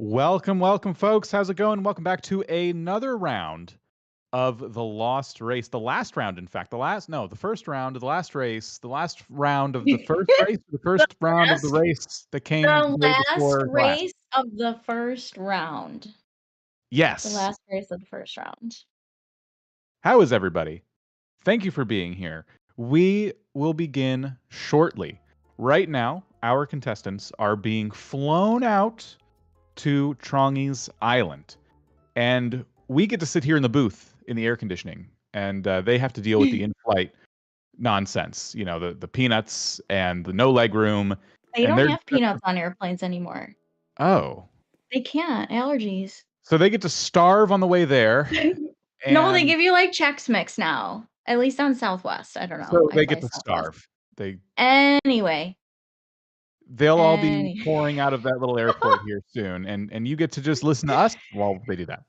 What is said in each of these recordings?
Welcome, folks. How's it going? Welcome back to another round of the Lost Race. The last round, in fact. The first round of the last race. The last round of the first race. The The first round of the last race that came the the day last before last. race of the first round. The Yes. last race of the first round. How is everybody? Thank you for being here. We will begin shortly. Right now, our contestants are being flown out to Trongi's Island. And we get to sit here in the booth in the air conditioning, and they have to deal with the in-flight nonsense. You know, the peanuts and the no leg room. They And don't they're have peanuts on airplanes anymore. oh, They can't. Allergies. so they get to starve on the way there, No, they and give you like Chex Mix now. At least on Southwest. I don't know. so I they fly get to Southwest. starve. Anyway, Anyway. they'll all be pouring out of that little airport here soon, and you get to just listen to us while they do that.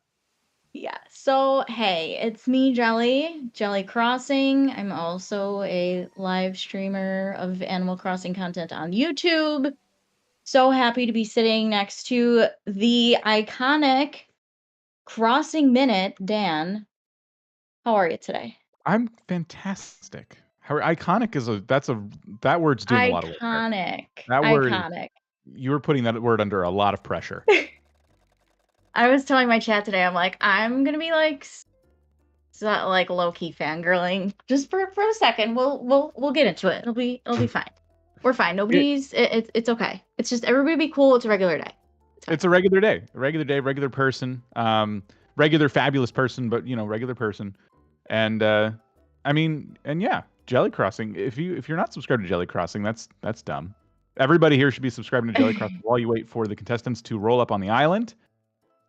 Yeah. So, hey, it's me, Jelly Crossing. I'm also a live streamer of Animal Crossing content on YouTube. So happy to be sitting next to the iconic Crossing Minute, Dan. How are you today? I'm fantastic. How iconic is that word's doing a lot of work there. Iconic. That word, Iconic. you were putting that word under a lot of pressure. I was telling my chat today, I'm like, I'm gonna be like low-key fangirling just for a second. We'll get into it. It'll be fine. We're fine. It's okay. It's just everybody be cool. It's a regular day. It's a regular day, regular person, regular fabulous person, but regular person. And yeah, Jelly Crossing. If you're not subscribed to Jelly Crossing, that's dumb. Everybody here should be subscribing to Jelly Crossing while you wait for the contestants to roll up on the island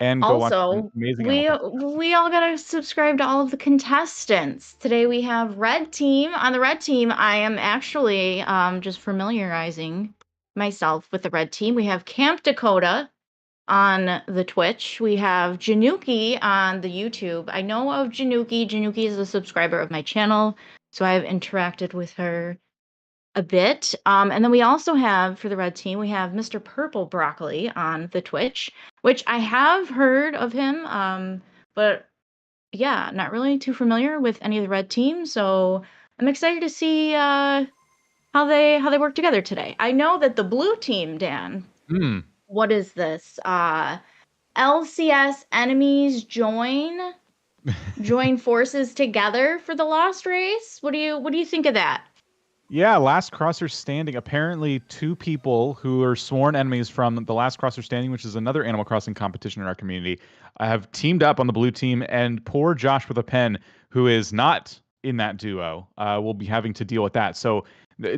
and go watch amazing. We all gotta subscribe to all of the contestants. Today we have Red Team. On the Red Team, I am actually just familiarizing myself with the Red Team. We have Camp Dakota on the Twitch. We have Januki on the YouTube. I know of Januki. Januki is a subscriber of my channel, so I've interacted with her a bit. And then we also have, for the Red Team, we have Mr. Purple Broccoli on the Twitch, which I have heard of him, but yeah, not really too familiar with any of the Red Team. So I'm excited to see how they work together today. I know that the Blue Team, Dan. What is this? LCS enemies join forces together for the Lost Race. What do you think of that? Yeah, Last Crosser Standing. Apparently, two people who are sworn enemies from the Last Crosser Standing, which is another Animal Crossing competition in our community, have teamed up on the Blue Team, and poor Josh with a pen, who is not in that duo, will be having to deal with that. So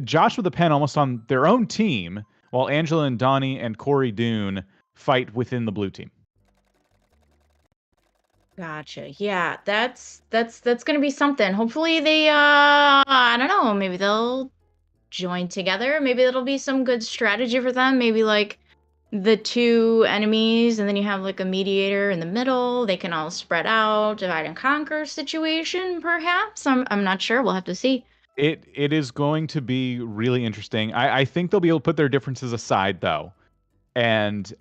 Josh with a pen almost on their own team, while Angela and Donnie and Corey Dune fight within the Blue Team. Gotcha. Yeah, that's gonna be something. Hopefully they I don't know, maybe they'll join together. Maybe it'll be some good strategy for them. Maybe like the two enemies, and then you have like a mediator in the middle. They can all spread out, divide and conquer situation, perhaps. I'm not sure. We'll have to see. It is going to be really interesting. I think they'll be able to put their differences aside though. And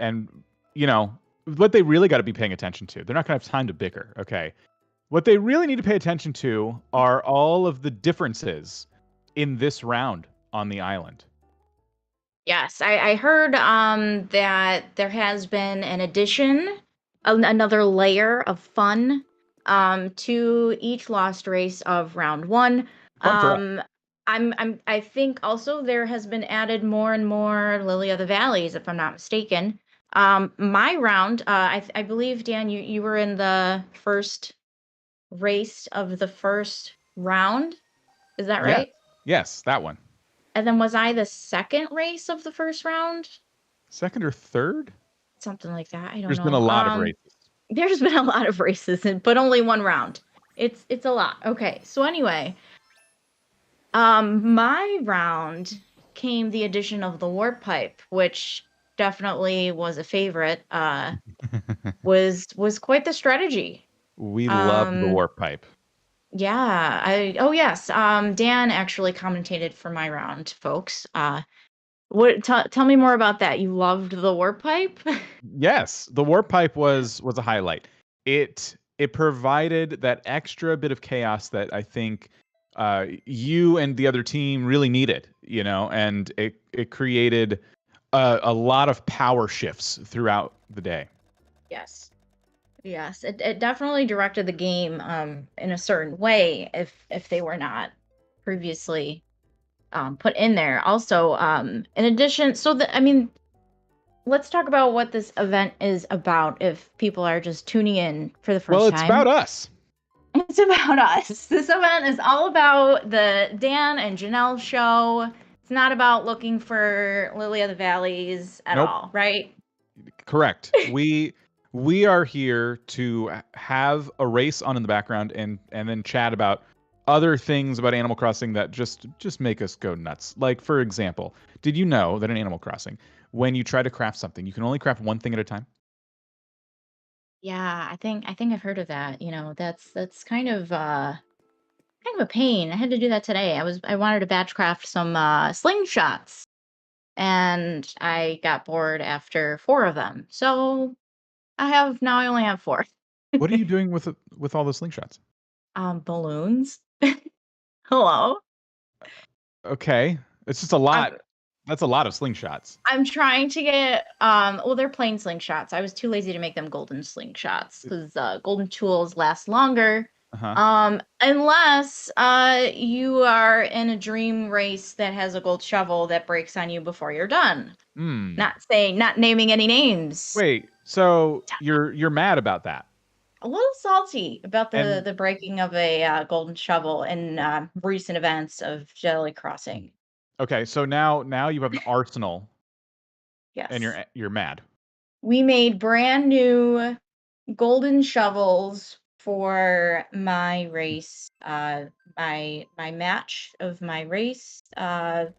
what they really got to be paying attention to. They're not going to have time to bicker, okay? What they really need to pay attention to are all of the differences in this round on the island. Yes, I heard that there has been an addition, another layer of fun to each Lost Race of round 1. I think also there has been added more and more Lily of the Valleys, if I'm not mistaken. My round, I believe, Dan, you were in the first race of the first round. Is that right? Yes, that one. And then was I the second race of the first round? Second or third? Something like that. I don't know. There's been a lot of races. There's been a lot of races, but only one round. It's a lot. Okay, so anyway, my round came the addition of the warp pipe, which definitely was a favorite. Was quite the strategy. We love the warp pipe. Yeah. Oh yes. Dan actually commentated for my round, folks. Tell me more about that. You loved the warp pipe? Yes, the warp pipe was a highlight. It provided that extra bit of chaos that I think you and the other team really needed, and it created a lot of power shifts throughout the day. Yes. Yes, it definitely directed the game in a certain way if they were not previously put in there. Also, in addition, let's talk about what this event is about if people are just tuning in for the first time. Well, it's about us. It's about us. This event is all about the Dan and Janelle show. It's not about looking for Lily of the Valleys at all, right? Correct. We are here to have a race on in the background and then chat about other things about Animal Crossing that just make us go nuts. Like, for example, did you know that in Animal Crossing, when you try to craft something, you can only craft one thing at a time? Yeah, I think I've heard of that. That's kind of a pain. I had to do that today. I wanted to batch craft some slingshots, and I got bored after 4 of them. So I only have 4. What are you doing with all the slingshots? Balloons. Hello. Okay, it's just a lot. That's a lot of slingshots. I'm trying to get well, they're plain slingshots. I was too lazy to make them golden slingshots because golden tools last longer. Unless you are in a dream race that has a gold shovel that breaks on you before you're done. Not naming any names. Wait, so you're mad about that? A little salty about the breaking of a golden shovel in recent events of Jelly Crossing. Okay, so now you have an arsenal. Yes. And you're mad. We made brand new golden shovels for my race. My match of my race. What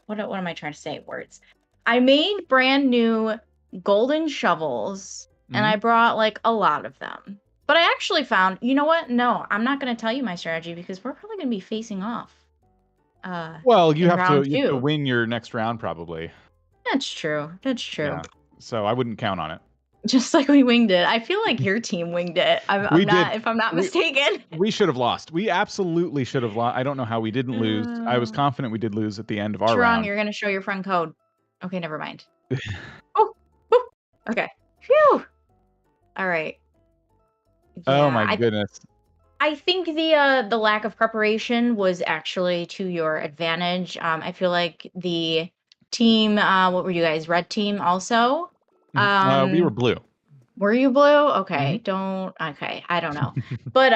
am I trying to say? Words. I made brand new golden shovels, and I brought like a lot of them. But I actually found, you know what? No, I'm not going to tell you my strategy because we're probably going to be facing off. Well, you have to win your next round, probably. That's true. Yeah. So I wouldn't count on it. Just like we winged it. I feel like your team winged it. If I'm not mistaken. We should have lost. We absolutely should have lost. I don't know how we didn't lose. I was confident we did lose at the end of our round. You're going to show your friend code. Okay, never mind. Okay. Phew. All right. Yeah, oh my goodness. I think the lack of preparation was actually to your advantage. I feel like the team, what were you guys? Red team also? We were blue. Were you blue? Okay. I don't know. But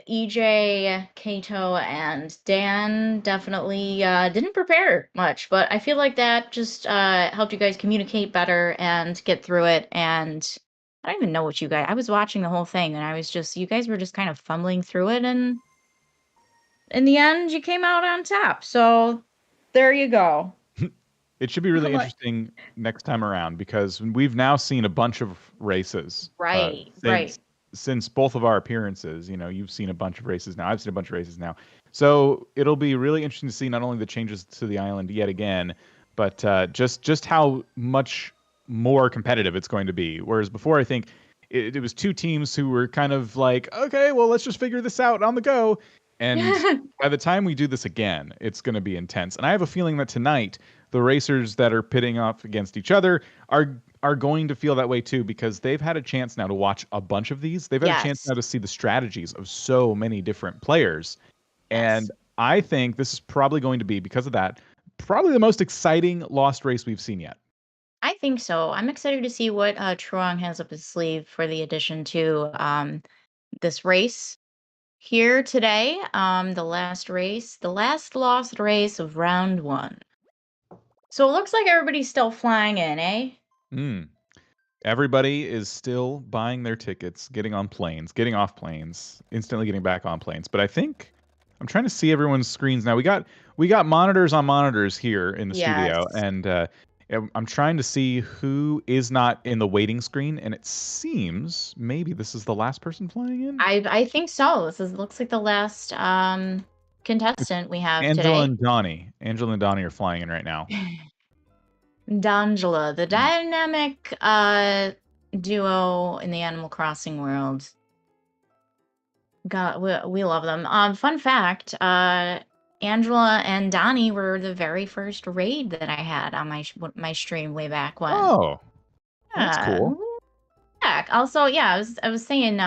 EJ, Kato, and Dan definitely didn't prepare much, but I feel like that just helped you guys communicate better and get through it. And I don't even know what I was watching the whole thing, and you guys were just kind of fumbling through it, and in the end, you came out on top. So there you go. It should be really interesting next time around because we've now seen a bunch of races. Right. Since both of our appearances, you've seen a bunch of races now. I've seen a bunch of races now. So it'll be really interesting to see not only the changes to the island yet again, but just how much more competitive it's going to be. Whereas before, I think it was 2 teams who were kind of like, okay, well, let's just figure this out on the go. And by the time we do this again, it's going to be intense. And I have a feeling that tonight, the racers that are pitting off against each other are going to feel that way too, because they've had a chance now to watch a bunch of these. They've had a chance now to see the strategies of so many different players. And I think this is probably going to be, because of that, probably the most exciting Lost race we've seen yet. I think so. I'm excited to see what Truong has up his sleeve for the addition to this race here today. The last Lost race of round 1. So it looks like everybody's still flying in, eh? Everybody is still buying their tickets, getting on planes, getting off planes, instantly getting back on planes. But I think I'm trying to see everyone's screens now. We got monitors on monitors here in the studio, and I'm trying to see who is not in the waiting screen, and it seems maybe this is the last person flying in. I think so. Looks like the last contestant we have Angela today. and Donnie. Angela and Donnie are flying in right now. D'Angela, the dynamic duo in the Animal Crossing world. God, we love them. Fun fact, Angela and Donnie were the very first raid that I had on my stream way back when. Oh, that's Yeah. cool. Heck. Also, yeah, I was saying,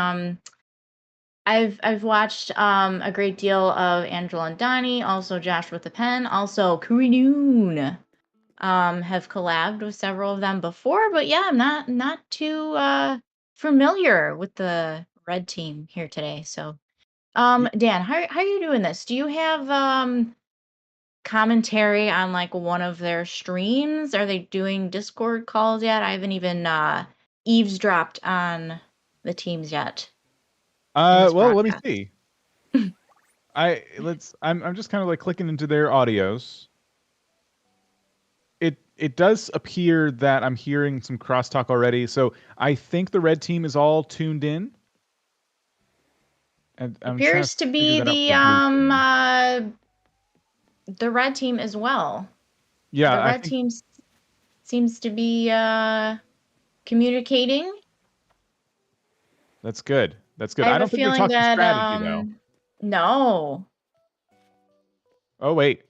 I've watched a great deal of Angela and Donnie, also Josh with the Pen, also Kui Noon. Have collabed with several of them before, but yeah, I'm not too familiar with the red team here today. So, Dan, how are you doing this? Do you have commentary on like one of their streams? Are they doing Discord calls yet? I haven't even eavesdropped on the teams yet in this Well, let me broadcast. see. I'm just kind of like clicking into their audios. It does appear that I'm hearing some crosstalk already, so I think the red team is all tuned in. And I'm trying Appears to figure be that out for the blue team. the red team as well. Yeah, The I red think team seems to be communicating. that's good. That's good. I I have a don't think they're feeling talking that strategy though. no. Oh wait.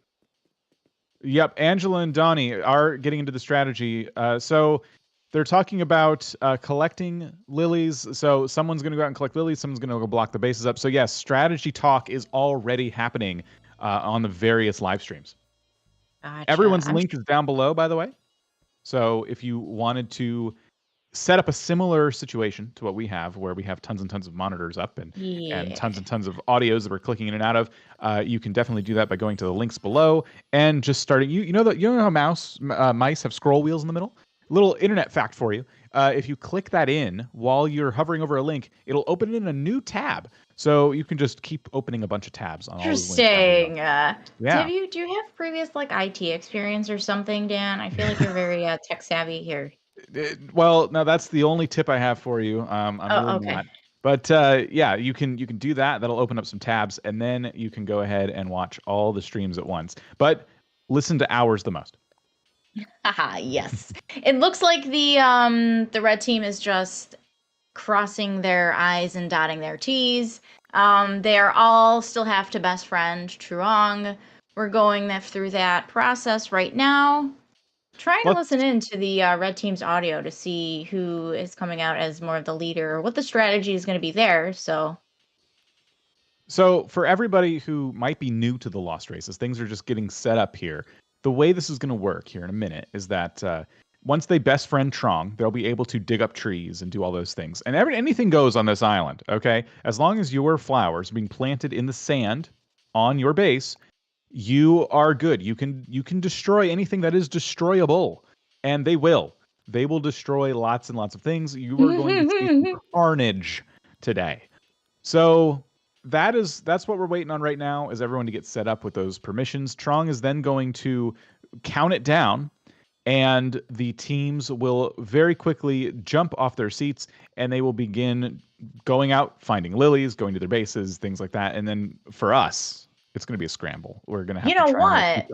Yep, Angela and Donnie are getting into the strategy. So they're talking about collecting lilies. So someone's going to go out and collect lilies. Someone's going to go block the bases up. So yes, strategy talk is already happening on the various live streams. Gotcha. Everyone's link is down below, by the way. So if you wanted to set up a similar situation to what we have, where we have tons and tons of monitors up and tons of audios that we're clicking in and out of, you can definitely do that by going to the links below and just starting. You know how mice have scroll wheels in the middle? Little internet fact for you. If you click that in while you're hovering over a link, it'll open it in a new tab. So you can just keep opening a bunch of tabs on all those links down below. Yeah. Do you have previous like IT experience or something, Dan? I feel like you're very tech savvy here. Well, no, that's the only tip I have for you. I'm really okay. not. But yeah, you can do that. That'll open up some tabs, and then you can go ahead and watch all the streams at once. But listen to ours the most. Haha, yes. It looks like the red team is just crossing their I's and dotting their T's. They are all still have to best friend Truong. We're going through that process right now. Trying to listen into the red team's audio to see who is coming out as more of the leader or what the strategy is going to be there. So for everybody who might be new to the Lost Races, things are just getting set up here. The way this is going to work here in a minute is that once they best friend Trong, they'll be able to dig up trees and do all those things. And anything goes on this island, okay? As long as your flowers are being planted in the sand on your base, you are good. You can destroy anything that is destroyable, and they will. They will destroy lots and lots of things. You are going to see some carnage today. So that's what we're waiting on right now, is everyone to get set up with those permissions. Trong is then going to count it down, and the teams will very quickly jump off their seats, and they will begin going out, finding lilies, going to their bases, things like that. And then for us, it's going to be a scramble. We're going to have to try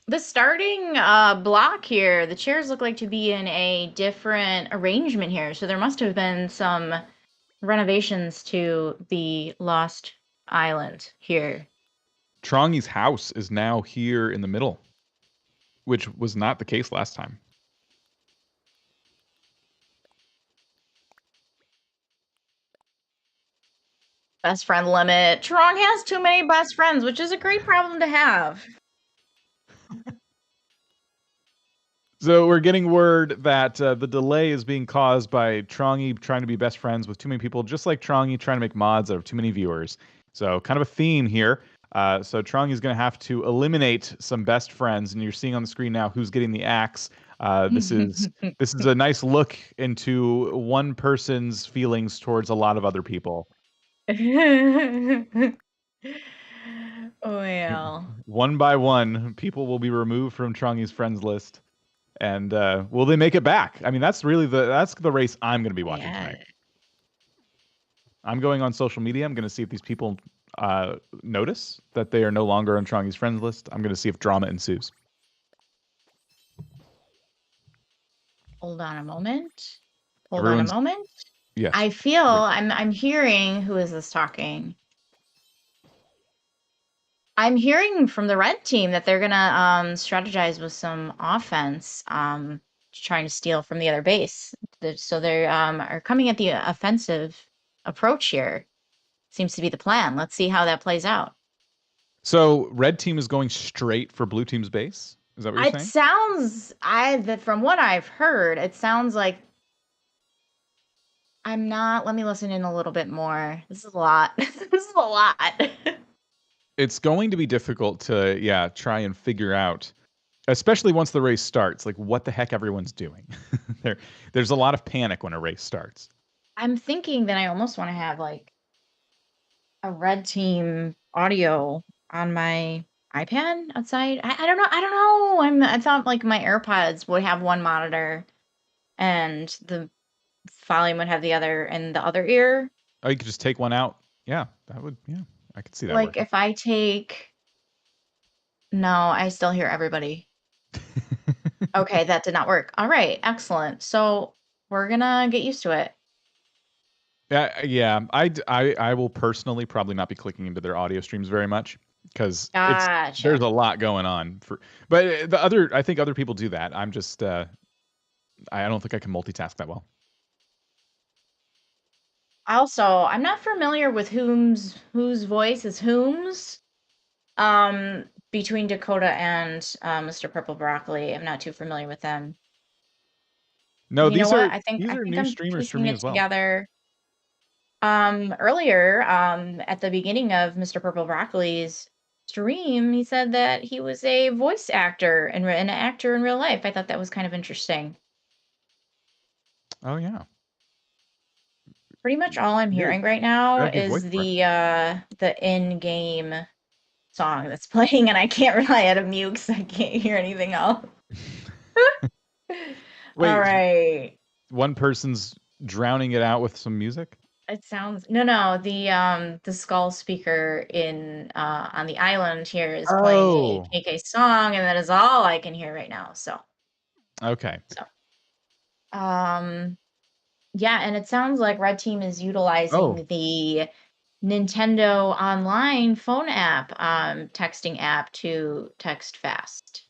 the starting block here, the chairs look like to be in a different arrangement here. So there must have been some renovations to the Lost Island here. Trongy's house is now here in the middle, which was not the case last time. Best friend limit. Trong has too many best friends, which is a great problem to have. So we're getting word that the delay is being caused by Trongy trying to be best friends with too many people, just like Trongy trying to make mods out of too many viewers. So kind of a theme here. So Trongy is going to have to eliminate some best friends, and you're seeing on the screen now who's getting the axe. This is a nice look into one person's feelings towards a lot of other people. Well, one by one, people will be removed from Trongy's friends list. And will they make it back? I mean, that's the race I'm going to be watching tonight. I'm going on social media. I'm going to see if these people notice that they are no longer on Trongy's friends list. I'm going to see if drama ensues. Hold on a moment. Hold on a Everyone's moment. yes. I feel I'm hearing, who is this talking? I'm hearing from the red team that they're gonna strategize with some offense, trying to steal from the other base. So they are coming at the offensive approach here. Seems to be the plan. Let's see how that plays out. So red team is going straight for blue team's base. Is that what you're It saying? sounds that from what I've heard, it sounds like I'm not. Let me listen in a little bit more. This is a lot. This is a lot. It's going to be difficult to try and figure out, especially once the race starts, like what the heck everyone's doing. There's a lot of panic when a race starts. I'm thinking that I almost want to have like a red team audio on my iPad outside. I don't know. I don't know. I thought like my AirPods would have one monitor and the volume would have the other in the other ear. Oh, you could just take one out. Yeah, that would. Yeah, I could see that Like working. if I take, no, I still hear everybody. Okay, that did not work. All right, excellent. So we're gonna get used to it. Yeah. I will personally probably not be clicking into their audio streams very much because there's Gotcha. a lot going on. But I think other people do that. I'm just I don't think I can multitask that well. Also, I'm not familiar with whose voice is whom's. Between Dakota and Mr. Purple Broccoli, I'm not too familiar with them. No, You know what? these I are think new I'm streamers for piecing me it as well. together. Earlier, at the beginning of Mr. Purple Broccoli's stream, he said that he was a voice actor and an actor in real life. I thought that was kind of interesting. Oh yeah, Pretty much all I'm very hearing right now very good voice is work. the in-game song that's playing, and I can't rely on a mute because I can't hear anything else. All Wait, right. one person's drowning it out with some music? It sounds no, the skull speaker in on the island here is playing a Oh, KK song, and that is all I can hear right now. okay. So um yeah, and it sounds like Red Team is Oh, utilizing the Nintendo online phone app, texting app to text fast.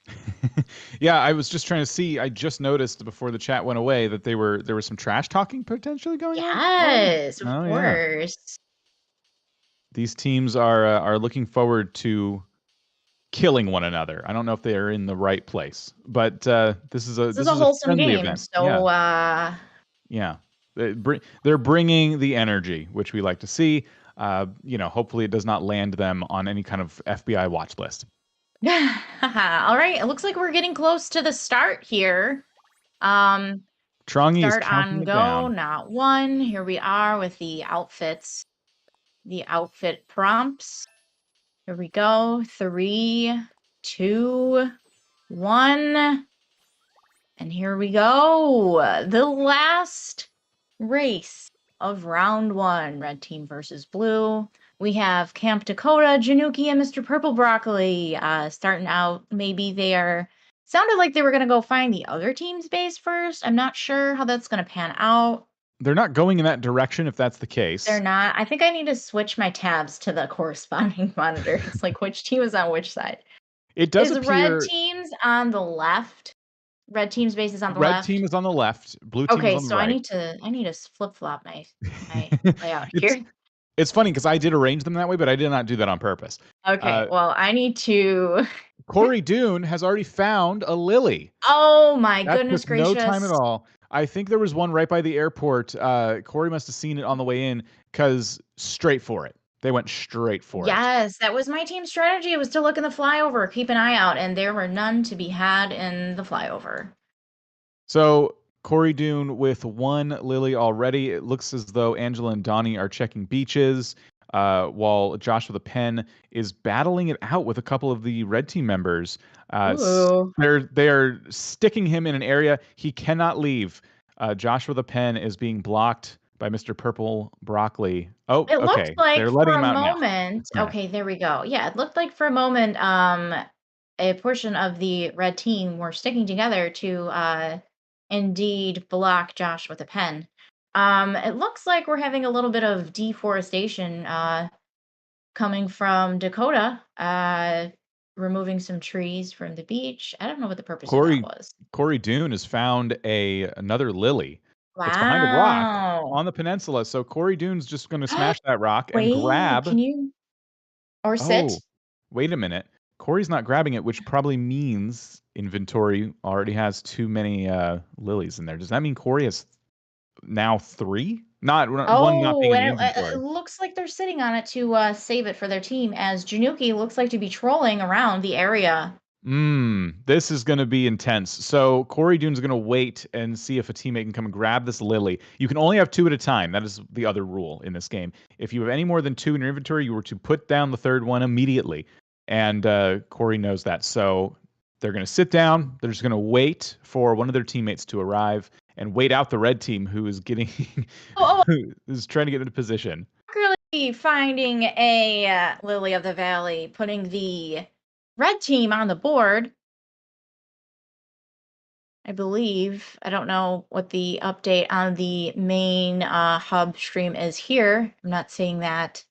yeah. I was just trying to see. I just noticed before the chat went away that there was some trash talking potentially going on. Yes, of Oh yeah. course. These teams are looking forward to killing one another. I don't know if they are in the right place, but This is this a is a wholesome friendly game, event. Yeah, so yeah. They're bringing the energy, which we like to see. Hopefully it does not land them on any kind of FBI watch list. all right, it looks like we're getting close to the start here. Um, Trongy is Start counting on it go, down. not one. Here we are with the outfits, the outfit prompts. Here we go. 3, 2, 1. And here we go. The last race of round 1. Red team versus blue. We have Camp Dakota, Januki, and Mr. Purple Broccoli starting out. Maybe they are. Sounded like they were going to go find the other team's base first. I'm not sure how that's going to pan out. They're not going in that direction if that's the They're case. not. I think I need to switch my tabs to the corresponding monitor. It's like which team is on which side. It does Is red appear teams on the left? Red team's base is on the red left. team is on the left, blue team is Okay, on the so right. I need to flip-flop my layout it's here. it's funny because I did arrange them that way, but I did not do that on purpose. Okay, well, I need to Corey Dune has already found a lily. Oh my That goodness took no time at gracious. all. I think there was one right by the airport. Corey must have seen it on the way in because straight for it. They went straight for it. Yes, that was my team strategy. It was to look in the flyover, keep an eye out, and there were none to be had in the flyover. So Corey Dune with one lily already. It looks as though Angela and Donnie are checking beaches, while Josh with a pen is battling it out with a couple of the red team members. Ooh. They are sticking him in an area he cannot leave. Josh with a pen is being blocked by Mr. Purple Broccoli. Oh, It looked okay. like They're for letting a him out now. moment It's nice. okay, there we go. Yeah, it looked like for a moment, a portion of the red team were sticking together to indeed block Josh with a pen. It looks like we're having a little bit of deforestation coming from Dakota, removing some trees from the beach. I don't know what the purpose of that was. Corey Dune has found another lily. It's behind a rock Wow. on the peninsula, so Corey Dune's just gonna smash that rock and Wait, grab. can you or Oh, sit? wait a minute. Corey's not grabbing it, which probably means inventory already has too many, lilies in there. Does that mean Corey has now 3? Not 1 not being Oh, in the and it inventory. looks like they're sitting on it to save it for their team, as Januki looks like to be trolling around the area. This is gonna be intense. So Corey Dune's gonna wait and see if a teammate can come and grab this lily. You can only have 2 at a time. That is the other rule in this game. If you have any more than 2 in your inventory, you were to put down the 3rd one immediately. And Corey knows that. So they're gonna sit down. They're just gonna wait for one of their teammates to arrive and wait out the red team who is getting Oh, who is trying to get into position. really finding a Lily of the Valley, putting the red team on the board. I believe. I don't know what the update on the main hub stream is here. I'm not seeing that.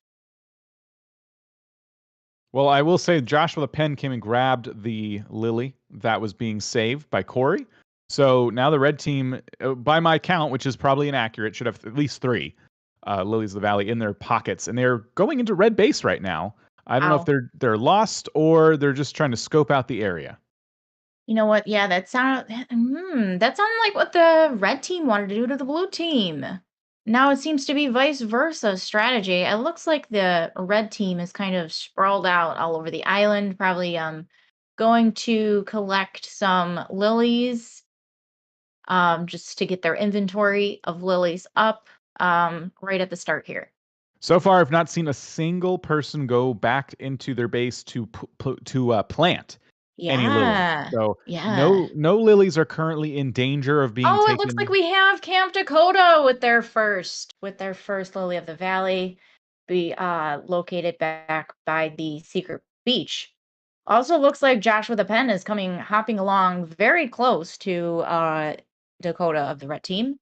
Well, I will say Josh with a pen came and grabbed the lily that was being saved by Corey. So now the red team, by my count, which is probably inaccurate, should have at least 3 lilies of the valley in their pockets, and they're going into red base right now. I don't know if Wow. they're lost or they're just trying to scope out the area. You know what? Yeah, that sounded like what the red team wanted to do to the blue team. Now it seems to be vice versa strategy. It looks like the red team is kind of sprawled out all over the island, probably going to collect some lilies just to get their inventory of lilies up right at the start here. So far, I've not seen a single person go back into their base to plant any lilies. Yeah. So Yeah. no lilies are currently in danger of being Oh, it looks like taken. we have Camp Dakota with their first Lily of the Valley be located back by the secret beach. Also looks like Josh with a pen is coming hopping along very close to Dakota of the red team.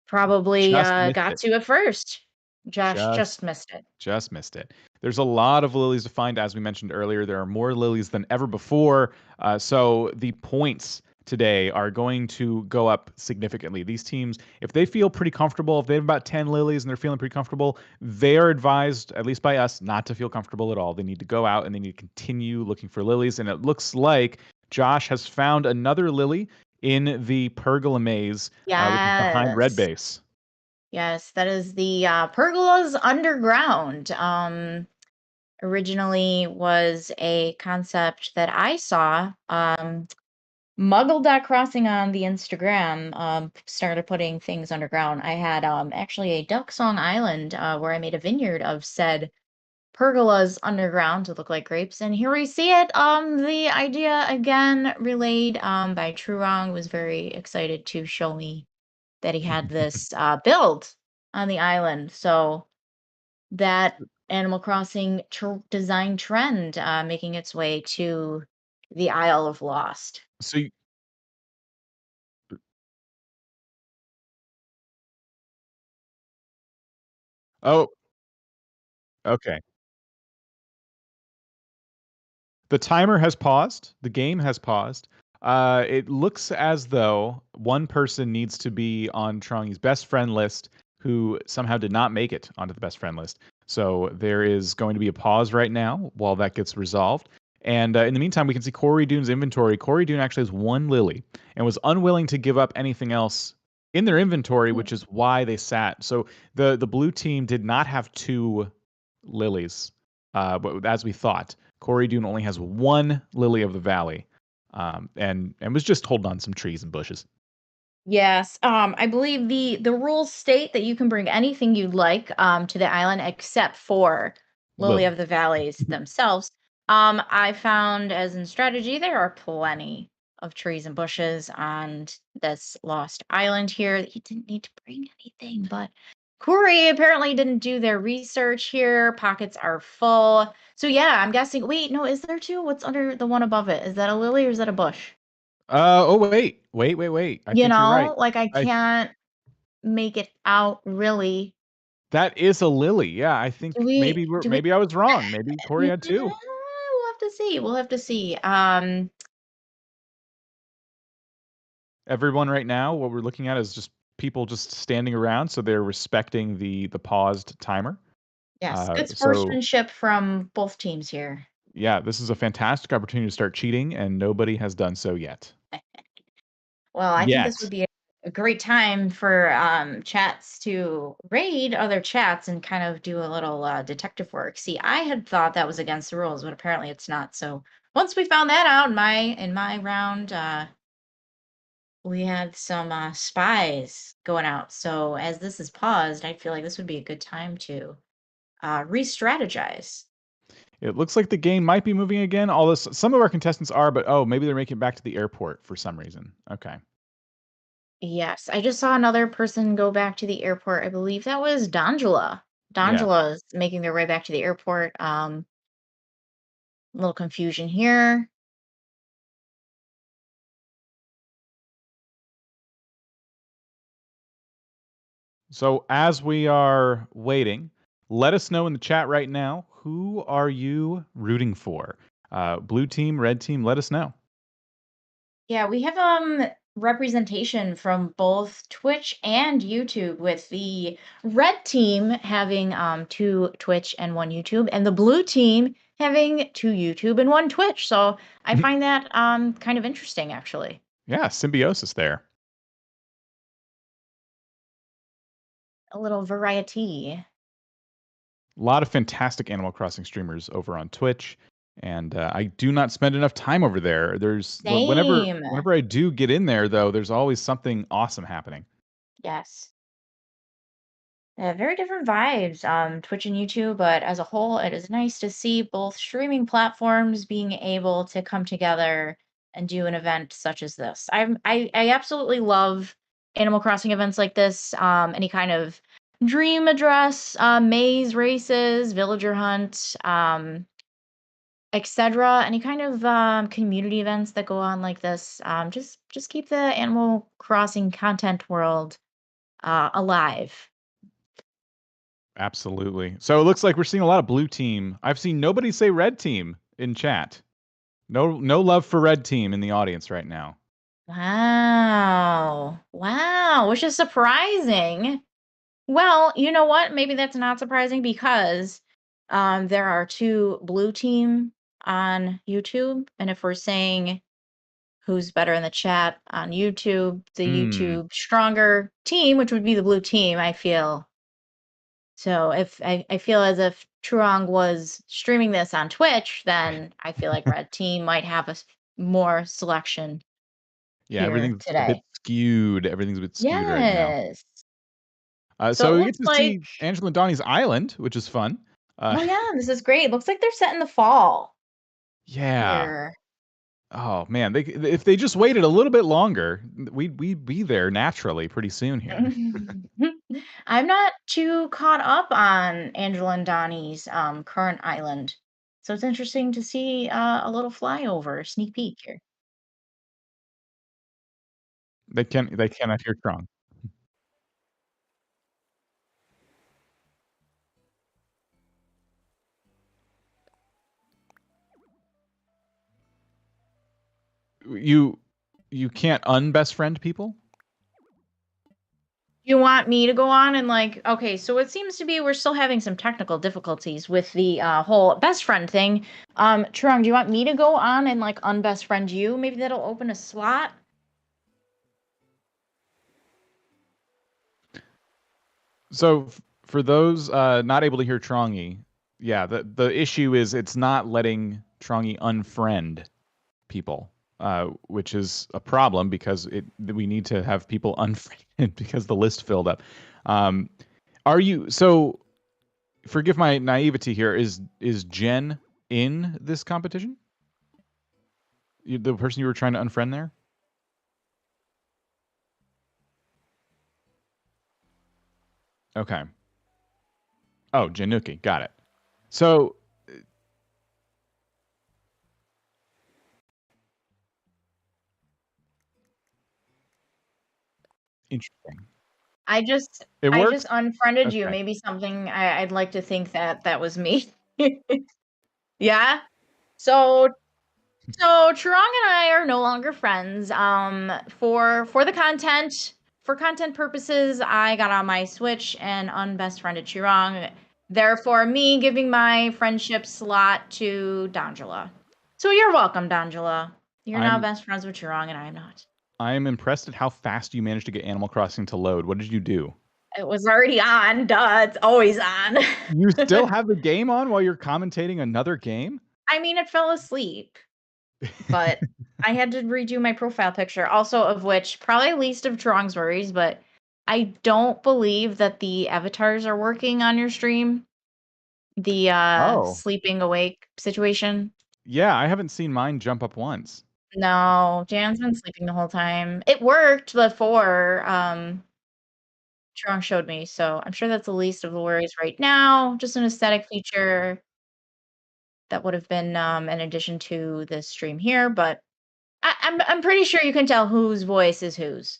Probably Just missed got it. to it first. Josh Just just missed it. just missed it. There's a lot of lilies to find, as we mentioned earlier. There are more lilies than ever before. So the points today are going to go up significantly. These teams, if they feel pretty comfortable, if they have about 10 lilies and they're feeling pretty comfortable, they are advised, at least by us, not to feel comfortable at all. They need to go out and they need to continue looking for lilies. And it looks like Josh has found another lily in the pergola maze, which is behind red Yes. base. Yes, that is the pergolas underground. Originally was a concept that I saw. Muggle.crossing on the Instagram started putting things underground. I had actually a Duck Song Island where I made a vineyard of said pergolas underground to look like grapes. And here we see it. The idea again relayed by True Wrong was very excited to show me that he had this build on the island. So that Animal Crossing design trend making its way to the Isle of Lost. So, oh, okay. The timer has paused. The game has paused. It looks as though one person needs to be on Trongy's best friend list who somehow did not make it onto the best friend list. So there is going to be a pause right now while that gets resolved. And in the meantime, we can see Corey Dune's inventory. Corey Dune actually has 1 lily and was unwilling to give up anything else in their inventory, which is why they sat. So the blue team did not have 2 lilies, but as we thought. Corey Dune only has 1 lily of the valley, and was just holding on some trees and bushes. Yes, I believe the rules state that you can bring anything you'd like to the island except for Lily of Lily. the Valleys themselves. I found as in strategy there are plenty of trees and bushes on this lost island here that you didn't need to bring anything, but Corey apparently didn't do their research here. Pockets are full. So yeah, I'm guessing. Wait, no, is there two? What's under the one above it? Is that a lily or is that a bush? Oh, wait. I You think you're right. know, like I I can't make it out really. That is a Lily. Yeah, I Do think we do we maybe I was wrong. Maybe Corey had two. we'll have to see. We'll have to see. Everyone right now, what we're looking at is just people just standing around, so they're respecting the paused timer. Yes, good So sportsmanship from both teams here. yeah, this is a fantastic opportunity to start cheating, and nobody has done so yet. Well, I think this would Yet. be a great time for chats to raid other chats and kind of do a little detective work. See, I had thought that was against the rules, but apparently it's not. So once we found that out in my round, we had some spies going out. So as this is paused, I feel like this would be a good time to re-strategize. It looks like the game might be moving again. Although some of our contestants are, but oh, maybe they're making it back to the airport for some reason. Okay. Yes, I just saw another person go back to the airport. I believe that was Dangela. Yeah. Dangela is making their way back to the airport. A little confusion here. So as we are waiting, let us know in the chat right now, who are you rooting for? Blue team, red team, let us know. Yeah, we have representation from both Twitch and YouTube, with the red team having two Twitch and one YouTube, and the blue team having two YouTube and one Twitch. So I find that kind of interesting, actually. Yeah, symbiosis there. A little variety. A lot of fantastic Animal Crossing streamers over on Twitch, and I do not spend enough time over there. Same. Whenever I do get in there, though, there's always something awesome happening. Yes. Yeah, very different vibes, Twitch and YouTube, but as a whole, it is nice to see both streaming platforms being able to come together and do an event such as this. I absolutely love Animal Crossing events like this. Any kind of dream address, maze races, villager hunt, etc. Any kind of community events that go on like this. Just keep the Animal Crossing content world alive. Absolutely. So it looks like we're seeing a lot of blue team. I've seen nobody say red team in chat. No love for red team in the audience right now. Wow. Wow, which is surprising. Well, you know what? Maybe that's not surprising because there are two blue team on YouTube. And if we're saying who's better in the chat on YouTube, the Hmm. YouTube stronger team, which would be the blue team, I feel. So if I feel as if Truong was streaming this on Twitch, then I feel like red team might have more selection Yeah, here everything's a bit today. skewed. Everything's a bit skewed right now. Yes. So So it we get looks to like, see Angela and Donnie's island, which is fun. Uh, oh yeah, this is great. Looks like they're set in the fall yeah. here. Oh man, if they just waited a little bit longer, we'd be there naturally pretty soon here. I'm not too caught up on Angela and Donnie's current island. So it's interesting to see a little flyover, sneak peek here. They cannot hear strong. You you can't unbest friend people? You want me to go on and like, okay, so it seems to be we're still having some technical difficulties with the whole best friend thing. Trung, do you want me to go on and like unbest friend you? Maybe that'll open a slot. So for those not able to hear Trongy, yeah, the issue is it's not letting Trongy unfriend people, which is a problem because we need to have people unfriended because the list filled up. Um, are you so? Forgive my naivety here. Is Jen in this competition? The person you were trying to unfriend there? Okay. Oh, Januki. Got it. So Interesting. I just It I works? just unfriended you. Okay. Maybe something I'd like to think that was me. Yeah? So Chirong and I are no longer friends. For the content, for content purposes, I got on my Switch and unbest friended Chirong. Therefore, me giving my friendship slot to Dangela. So you're welcome, Dangela. You're now I'm best friends with Chirong, and I am not. I'm impressed at how fast you managed to get Animal Crossing to load. What did you do? It was already on. Duh, it's always on. You still have the game on while you're commentating another game? I mean, it fell asleep, but I had to redo my profile picture, also of which probably least of Chirong's worries, but I don't believe that the avatars are working on your stream. The Oh. sleeping awake situation. Yeah, I haven't seen mine jump up once. No, Jan's been sleeping the whole time. It worked before Chirong showed me, so I'm sure that's the least of the worries right now. Just an aesthetic feature that would have been in addition to the stream here, but I'm pretty sure you can tell whose voice is whose.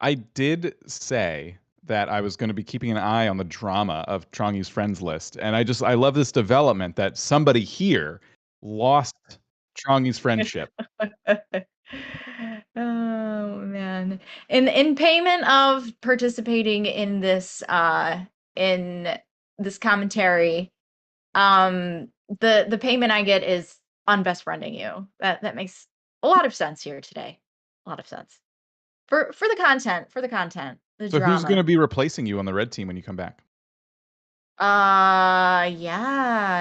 I did say that I was going to be keeping an eye on the drama of Chongy's friends list, and I love this development that somebody here lost Chongy's friendship. Oh man. In payment of participating in this commentary, the payment I get is on best friending you. That makes a lot of sense here today. A lot of sense. For the content, the So who's going drama. to be replacing you on the red team when you come back? Yeah,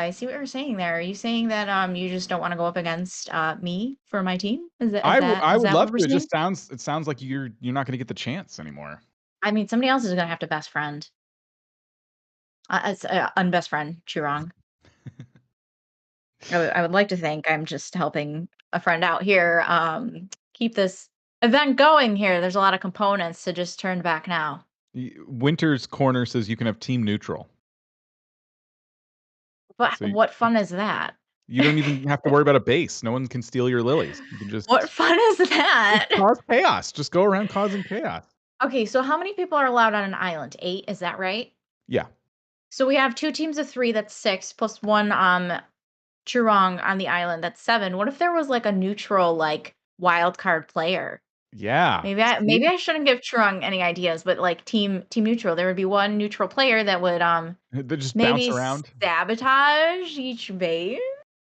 I see what you're saying there. Are you saying that you just don't want to go up against me for my team? Is that is that I is would that what love we're to. saying? It sounds like you're not going to get the chance anymore. I mean, somebody else is gonna have to best friend. As unbest friend, Churong. I would like to think I'm just helping a friend out here. Keep this event going here. There's a lot of components to just turn back now. Winter's Corner says you can have team neutral. But So what fun is that? you don't even have to worry about a base. No one can steal your lilies. You can What fun is just that? cause chaos. Just go around causing chaos. Okay, so how many people are allowed on an island? 8, is that right? Yeah. So we have 2 teams of 3, that's 6, plus 1 Churong on the island, that's 7. What if there was like a neutral, like, wild card player? Yeah. Maybe I shouldn't give Churong any ideas, but like team neutral, there would be 1 neutral player that would They just bounce maybe around. sabotage each base,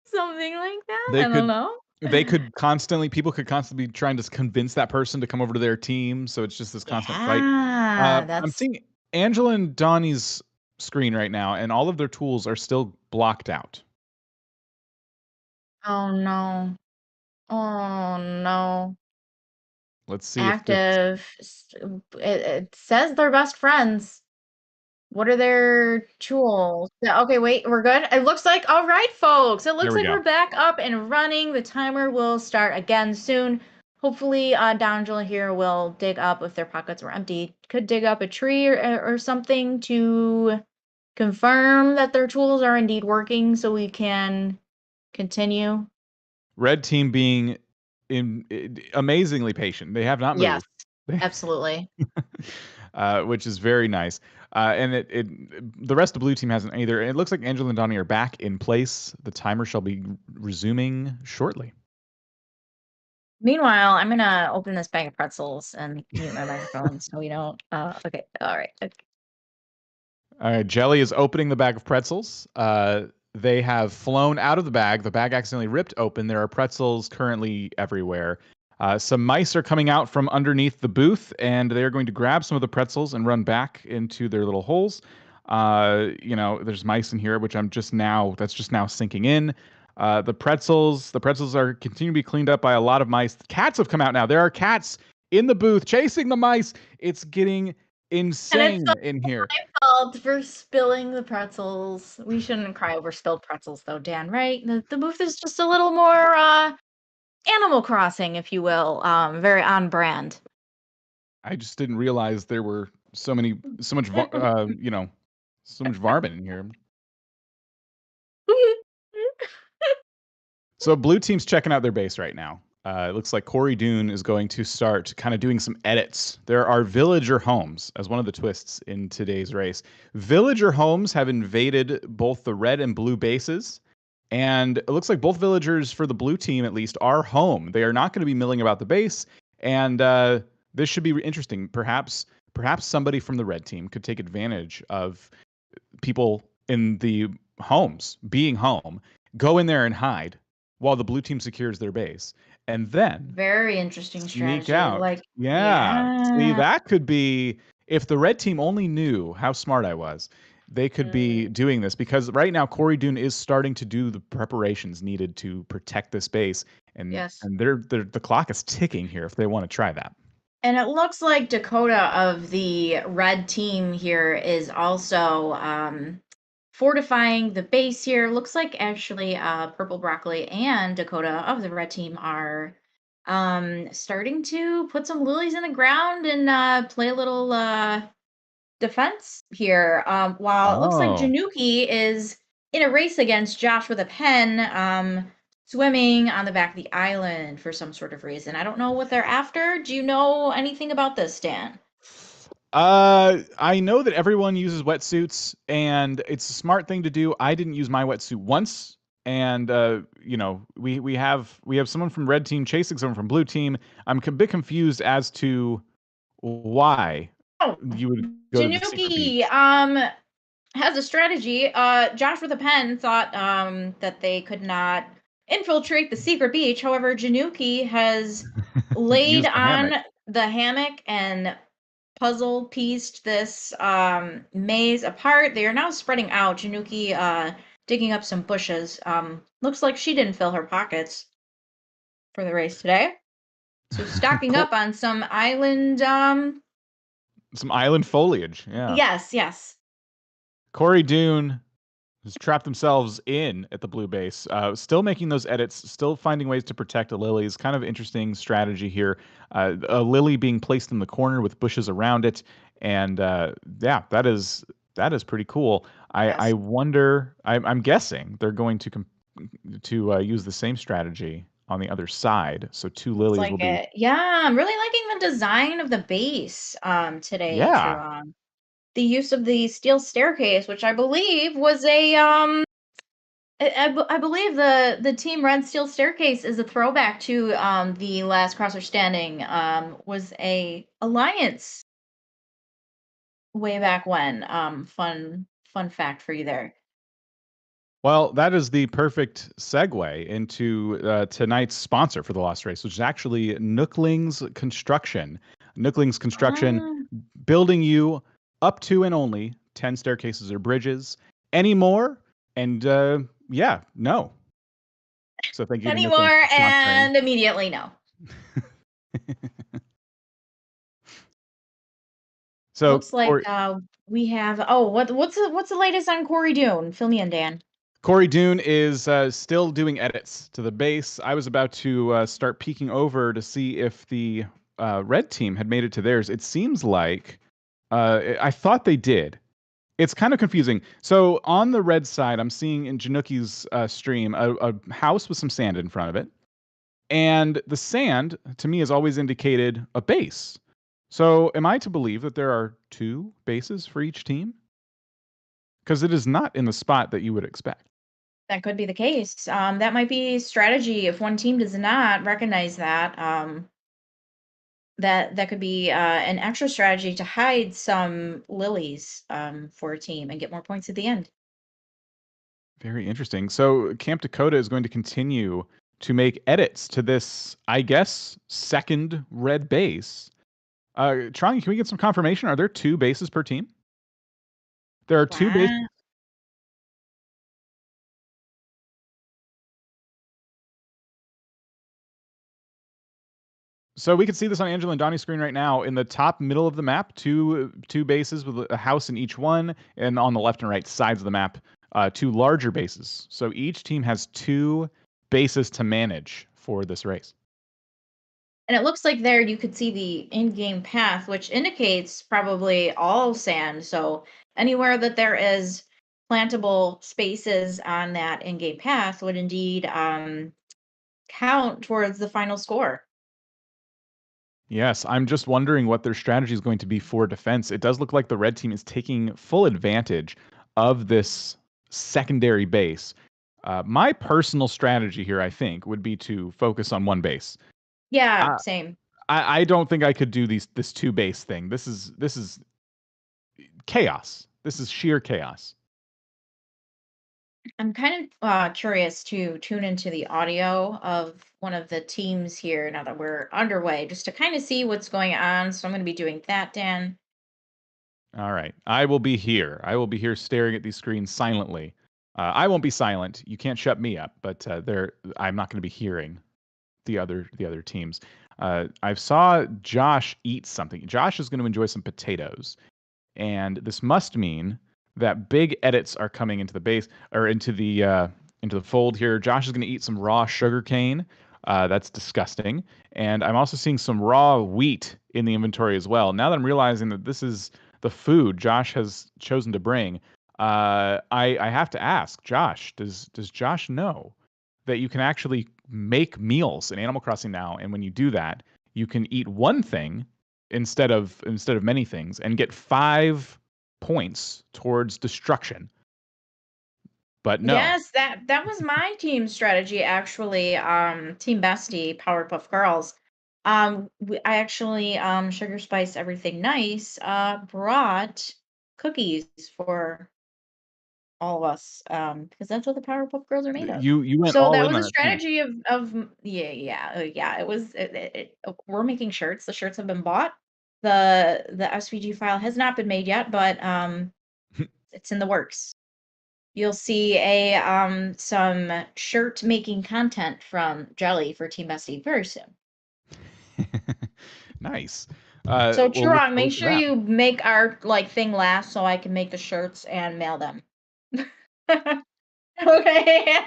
something like that. They I don't could know. people could constantly be trying to convince that person to come over to their team, so it's just this constant fight. Yeah, I'm that's seeing Angela and Donnie's screen right now, and all of their tools are still blocked out. oh no. Oh no. Let's see if this Active. It says they're best friends. What are their tools? Yeah, okay, wait, we're good. It looks like, all right, folks. It there looks we like go. we're back up and running. The timer will start again soon. Hopefully, D'Angelo here will dig up if their pockets were empty. Could dig up a tree or something to confirm that their tools are indeed working so we can continue. Red team being amazingly patient. They have not Yes, moved. They absolutely. which is very nice. And the rest of the blue team hasn't either. It looks like Angela and Donnie are back in place. The timer shall be resuming shortly. Meanwhile, I'm gonna open this bag of pretzels and mute my microphone so we don't. Okay, all right. Okay. All right, Jelly is opening the bag of pretzels. They have flown out of the bag. The bag accidentally ripped open. There are pretzels currently everywhere. Some mice are coming out from underneath the booth, and they are going to grab some of the pretzels and run back into their little holes. There's mice in here, which that's just now sinking in. The pretzels are continuing to be cleaned up by a lot of mice. Cats have come out now. There are cats in the booth chasing the mice. It's getting And it's insane in here. my fault for spilling the pretzels. We shouldn't cry over spilled pretzels, though, Dan. Right? The booth is just a little more Animal Crossing, if you will. Very on brand. I just didn't realize there were so much so much varmint in here. So blue team's checking out their base right now. It looks like Corey Dune is going to start kind of doing some edits. There are villager homes as one of the twists in today's race. Villager homes have invaded both the red and blue bases, and it looks like both villagers for the blue team, at least, are home. They are not going to be milling about the base, and this should be interesting. Perhaps somebody from the red team could take advantage of people in the homes being home, go in there and hide while the blue team secures their base, and then Very interesting sneak strategy. out. Like, Yeah. See, yeah. that could be if the red team only knew how smart I was, they could be doing this because right now Corey Dune is starting to do the preparations needed to protect this base, and Yes. the clock is ticking here if they want to try that. And it looks like Dakota of the red team here is also fortifying the base here. Looks like actually Purple Broccoli and Dakota of the red team are starting to put some lilies in the ground and play a little defense here. While it looks like Oh. Januki is in a race against Josh with a pen, swimming on the back of the island for some sort of reason. I don't know what they're after. Do you know anything about this, Stan? I know that everyone uses wetsuits, and it's a smart thing to do. I didn't use my wetsuit once, and we have someone from red team chasing someone from blue team. I'm a bit confused as to why Oh, you would go to the secret Januki beach. has a strategy. Josh with a pen thought that they could not infiltrate the secret beach. However, Januki has laid Use the on hammock. the hammock and puzzle pieced this maze apart. They are now spreading out. Januki digging up some bushes. Looks like she didn't fill her pockets for the race today. So stocking Cool. up on some island Some island foliage. Yeah. yes. Corey Dune has trapped themselves in at the blue base. Still making those edits, still finding ways to protect the lilies. Kind of interesting strategy here. A lily being placed in the corner with bushes around it, and yeah, that is pretty cool. I Yes. wonder. I'm guessing they're going to use the same strategy on the other side. So two Looks lilies will like be. it. Yeah, I'm really liking the design of the base today too. Yeah. The use of the steel staircase, which I believe was a I believe the Team Red Steel Staircase is a throwback to the last Crosser Standing was a alliance way back when. Fun fact for you there. Well, that is the perfect segue into tonight's sponsor for the Lost Race, which is actually Nooklings Construction. Nooklings Construction Ah, building you up to and only 10 staircases or bridges. Any more? And yeah, no. So thank you to Nooklings anymore for sponsoring. and immediately no. So, Looks like we have what's the latest on Corey Dune? Fill me in, Dan. Corey Dune is still doing edits to the base. I was about to start peeking over to see if the red team had made it to theirs. It seems like I thought they did. It's kind of confusing. So on the red side, I'm seeing in Januki's stream a house with some sand in front of it, and the sand to me has always indicated a base. So am I to believe that there are two bases for each team? Because it is not in the spot that you would expect. That could be the case. That might be strategy if one team does not recognize that. That could be an extra strategy to hide some lilies for a team and get more points at the end. Very interesting. So Camp Dakota is going to continue to make edits to this, I guess, second red base. Trong, can we get some confirmation? Are there two bases per team? There are two bases. Wow. So we can see this on Angela and Donnie's screen right now. In the top middle of the map, two bases with a house in each one, and on the left and right sides of the map, two larger bases. So each team has two bases to manage for this race. And it looks like there you could see the in-game path, which indicates probably all sand. So anywhere that there is plantable spaces on that in-game path would indeed count towards the final score. Yes, I'm just wondering what their strategy is going to be for defense. It does look like the red team is taking full advantage of this secondary base. My personal strategy here, I think, would be to focus on one base. Yeah, I, same. I don't think I could do this two base thing. This is chaos. This is sheer chaos. I'm kind of curious to tune into the audio of one of the teams here now that we're underway, just to kind of see what's going on. So I'm going to be doing that, Dan. All right. I will be here. I will be here staring at these screens silently. I won't be silent. You can't shut me up, but I'm not going to be hearing the other teams. I saw Josh eat something. Josh is going to enjoy some potatoes, and this must mean that big edits are coming into the base or into the fold here. Josh is going to eat some raw sugar cane. That's disgusting. And I'm also seeing some raw wheat in the inventory as well. Now that I'm realizing that this is the food Josh has chosen to bring, I have to ask Josh, does Josh know that you can actually make meals in Animal Crossing now, and when you do that, you can eat one thing instead of many things and get 5 points towards destruction. But no. Yes, that was my team strategy actually. Team Bestie, Powerpuff Girls. I actually Sugar Spice Everything Nice brought cookies for all of us because that's what the Powerpuff Girls are made of. You went So all that in was on a that team. strategy yeah. It was we're making shirts. The shirts have been bought. The SVG file has not been made yet, but it's in the works. You'll see a some shirt making content from Jelly for Team Bestie very soon. Nice. So We'll look Chirag, make forward to sure that. you make our like thing last so I can make the shirts and mail them. Okay.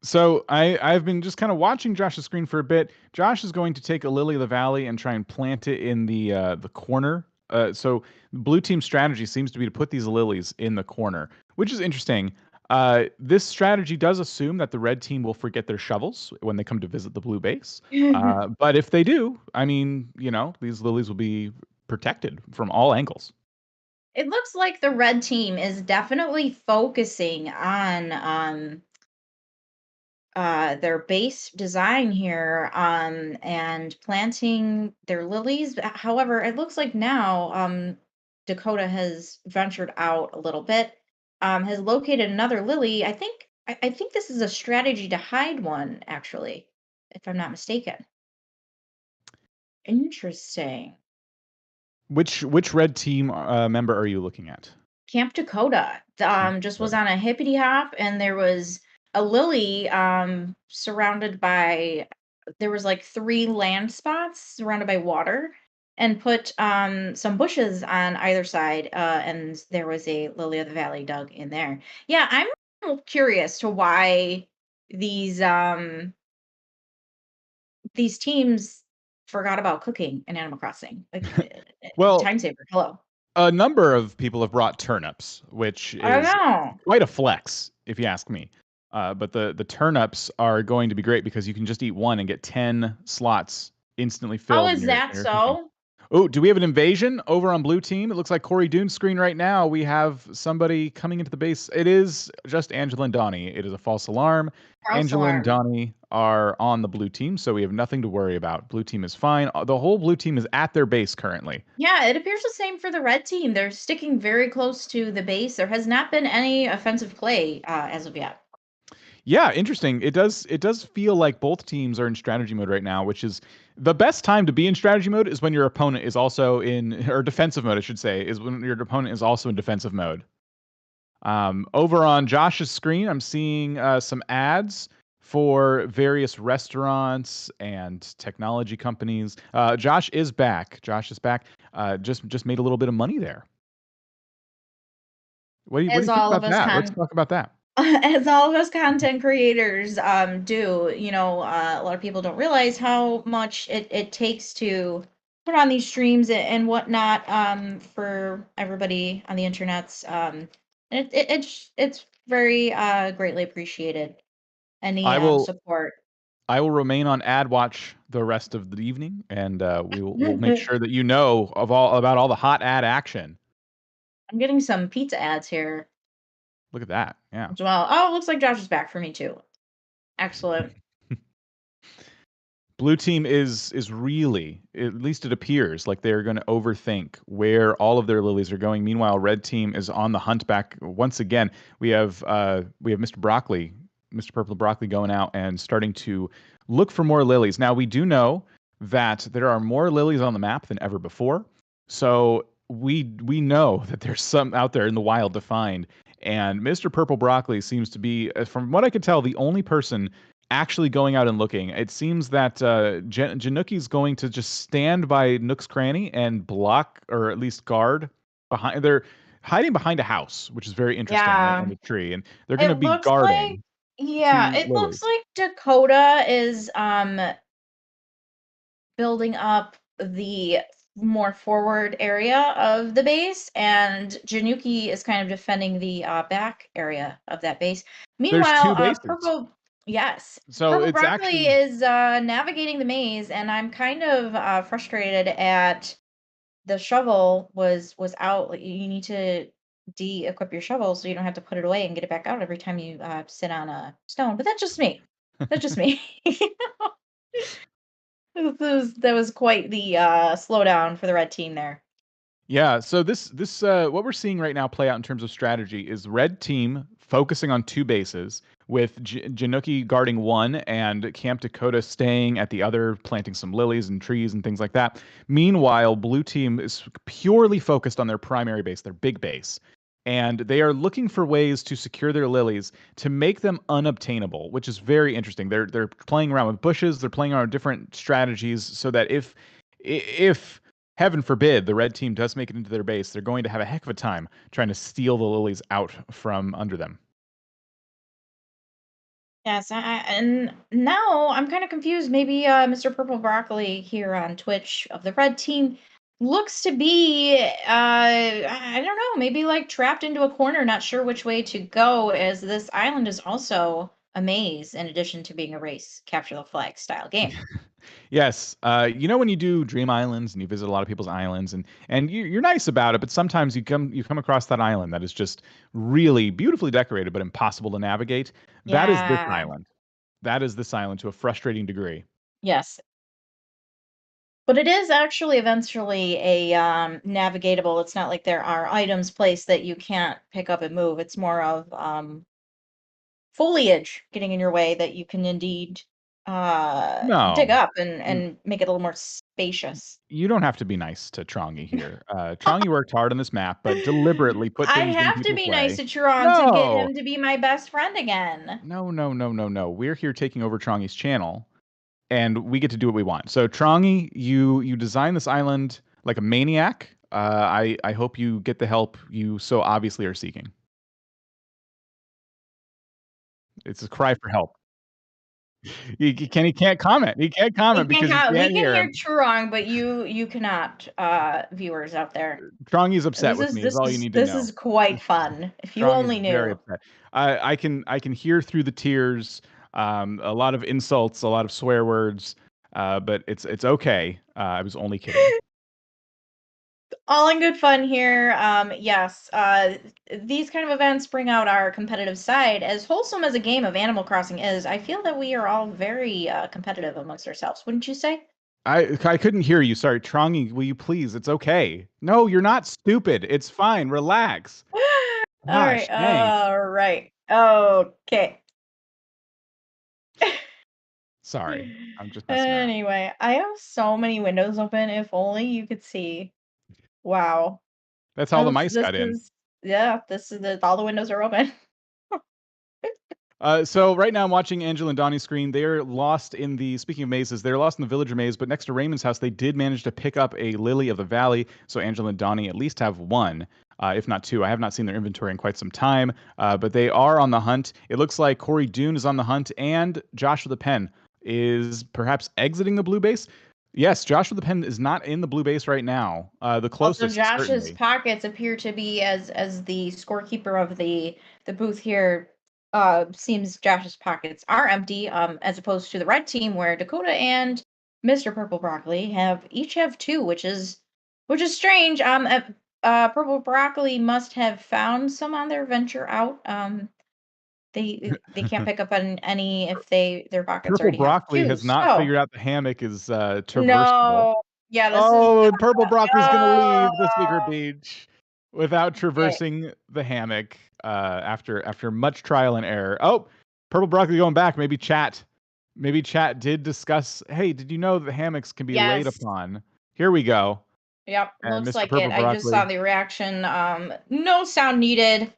So I've been just kind of watching Josh's screen for a bit. Josh is going to take a Lily of the Valley and try and plant it in the corner. So blue team's strategy seems to be to put these lilies in the corner, which is interesting. This strategy does assume that the red team will forget their shovels when they come to visit the blue base. But if they do, I mean, these lilies will be protected from all angles. It looks like the red team is definitely focusing on their base design here and planting their lilies. However, it looks like now Dakota has ventured out a little bit, has located another lily. I think this is a strategy to hide one, actually, if I'm not mistaken. Interesting. Which red team member are you looking at? Camp Dakota just was on a hippity hop, and there was a lily surrounded by there was like 3 land spots surrounded by water and put some bushes on either side, and there was a lily of the valley dug in there. Yeah, I'm curious to why these um these teams forgot about cooking in Animal Crossing. Like Well, time saver. Hello. a number of people have brought turnips, which I don't is know. quite a flex, if you ask me. But the turnips are going to be great because you can just eat one and get 10 slots instantly Oh, filled is that in your cooking. so? Oh, do we have an invasion over on blue team? It looks like Corey Dune's screen right now. We have somebody coming into the base. It is just Angela and Donnie. It is a false alarm. False Angela and alarm. Donnie are on the blue team, so we have nothing to worry about. Blue team is fine. The whole blue team is at their base currently. Yeah, it appears the same for the red team. They're sticking very close to the base. There has not been any offensive play as of yet. Yeah, interesting. It does feel like both teams are in strategy mode right now, which is the best time to be in strategy mode is when your opponent is also in or defensive mode, I should say, is when your opponent is also in defensive mode. Over on Josh's screen, I'm seeing some ads for various restaurants and technology companies. Josh is back. Josh is back. Just made a little bit of money there. What do As you think all of about us that? Let's talk about that. as all of us content creators do, a lot of people don't realize how much it takes to put on these streams and whatnot for everybody on the internets. It's very greatly appreciated. Any I will support. I will remain on ad watch the rest of the evening, and we'll make sure that you know about all the hot ad action. I'm getting some pizza ads here Look at that. Yeah. as well. Oh, it looks like Josh is back for me too. Excellent. Blue team is really, at least it appears, like they're going to overthink where all of their lilies are going. Meanwhile, red team is on the hunt back once again. We have Mr. Broccoli, Mr. Purple Broccoli, going out and starting to look for more lilies. Now we do know that there are more lilies on the map than ever before, so we know that there's some out there in the wild to find. And Mr. Purple Broccoli seems to be, from what I could tell, the only person actually going out and looking. It seems that Januki's going to just stand by Nook's cranny and block, or at least guard behind. They're hiding behind a house, which is very interesting, Yeah. in the tree, and they're going to It be looks like guarding yeah, two it looks lilies. like Dakota is building up the more forward area of the base, and Januki is kind of defending the back area of that base. There's Meanwhile, two bases, yes, so Purple it's Broccoli actually is navigating the maze, and I'm kind of frustrated at the shovel was out. Like, you need to de-equip your shovel so you don't have to put it away and get it back out every time you sit on a stone. But that's just me. That's just me. That was quite the slowdown for the red team there. Yeah, so this what we're seeing right now play out in terms of strategy is red team focusing on two bases with Januki guarding one and Camp Dakota staying at the other, planting some lilies and trees and things like that. Meanwhile, blue team is purely focused on their primary base, their big base. And they are looking for ways to secure their lilies to make them unobtainable, which is very interesting. They're playing around with bushes, they're playing around with different strategies so that if heaven forbid the red team does make it into their base, they're going to have a heck of a time trying to steal the lilies out from under them. Yes, and now I'm kind of confused. Maybe Mr. Purple Broccoli here on Twitch of the red team looks to be I don't know, maybe like trapped into a corner, not sure which way to go, as this island is also a maze in addition to being a race capture the flag style game. Yes, when you do dream islands and you visit a lot of people's islands, and you're nice about it, but sometimes you come across that island that is just really beautifully decorated but impossible to navigate. That is this Yeah. island. That is this island to a frustrating degree. Yes. But it is actually eventually a navigatable. It's not like there are items placed that you can't pick up and move. It's more of foliage getting in your way that you can indeed dig No, up and n- make it a little more spacious. you don't have to be nice to Chongi here. Chongi worked hard on this map, but deliberately put I things in have to people's be nice way. to Chiron to get No, him to be my best friend again. no, no, no, no, no. We're here taking over Chongi's channel, and we get to do what we want. So Chongi, you design this island like a maniac. I hope you get the help you so obviously are seeking. It's a cry for help. He can't comment. He can't comment because you We can't can hear hear him. Chiron, but you cannot, viewers out there. Chongi's upset This with is me is this all you is need to this know. is quite fun. If you Chongi's only very knew. upset. I can hear through the tears, a lot of insults, a lot of swear words, but it's okay. I was only kidding. All in good fun here. Yes, these kind of events bring out our competitive side. As wholesome as a game of Animal Crossing is, I feel that we are all very competitive amongst ourselves, wouldn't you say? I couldn't hear you. Sorry, Chongi, will you please? It's okay. No, you're not stupid. It's fine. Relax. All right, Gosh, dang. all right, okay. Sorry. I'm just messing around. Anyway, I have so many windows open. If only you could see. Wow. That's how the mice This got in. is yeah. This is all the windows are open. So right now I'm watching Angela and Donnie's screen. They're lost in the, speaking of mazes, they're lost in the villager maze, but next to Raymond's house, they did manage to pick up a Lily of the Valley. So Angela and Donnie at least have one, if not two. I have not seen their inventory in quite some time, but they are on the hunt. It looks like Corey Dune is on the hunt, and Joshua the Pen is perhaps exiting the blue base. Yes, Josh with the pen is not in the blue base right now. The Also, closest, Josh's certainly. pockets appear to be as the scorekeeper of the booth here. Seems Josh's pockets are empty. As opposed to the red team where Dakota and Mr. Purple Broccoli each have two, which is strange. Purple Broccoli must have found some on their venture out. They can't pick up on any if their pockets Purple already have Broccoli two. has not So figured out the hammock is traversable. no, yeah, this is Oh, and not Purple Broccoli's gonna oh, leave the secret beach without okay. traversing the hammock after much trial and error. Oh, Purple Broccoli going back. Maybe chat did discuss. Hey, did you know that the hammocks can be laid Yes. upon? Here we go. Yep, And looks Mr. like it. Purple I just saw Broccoli. the reaction. No sound needed.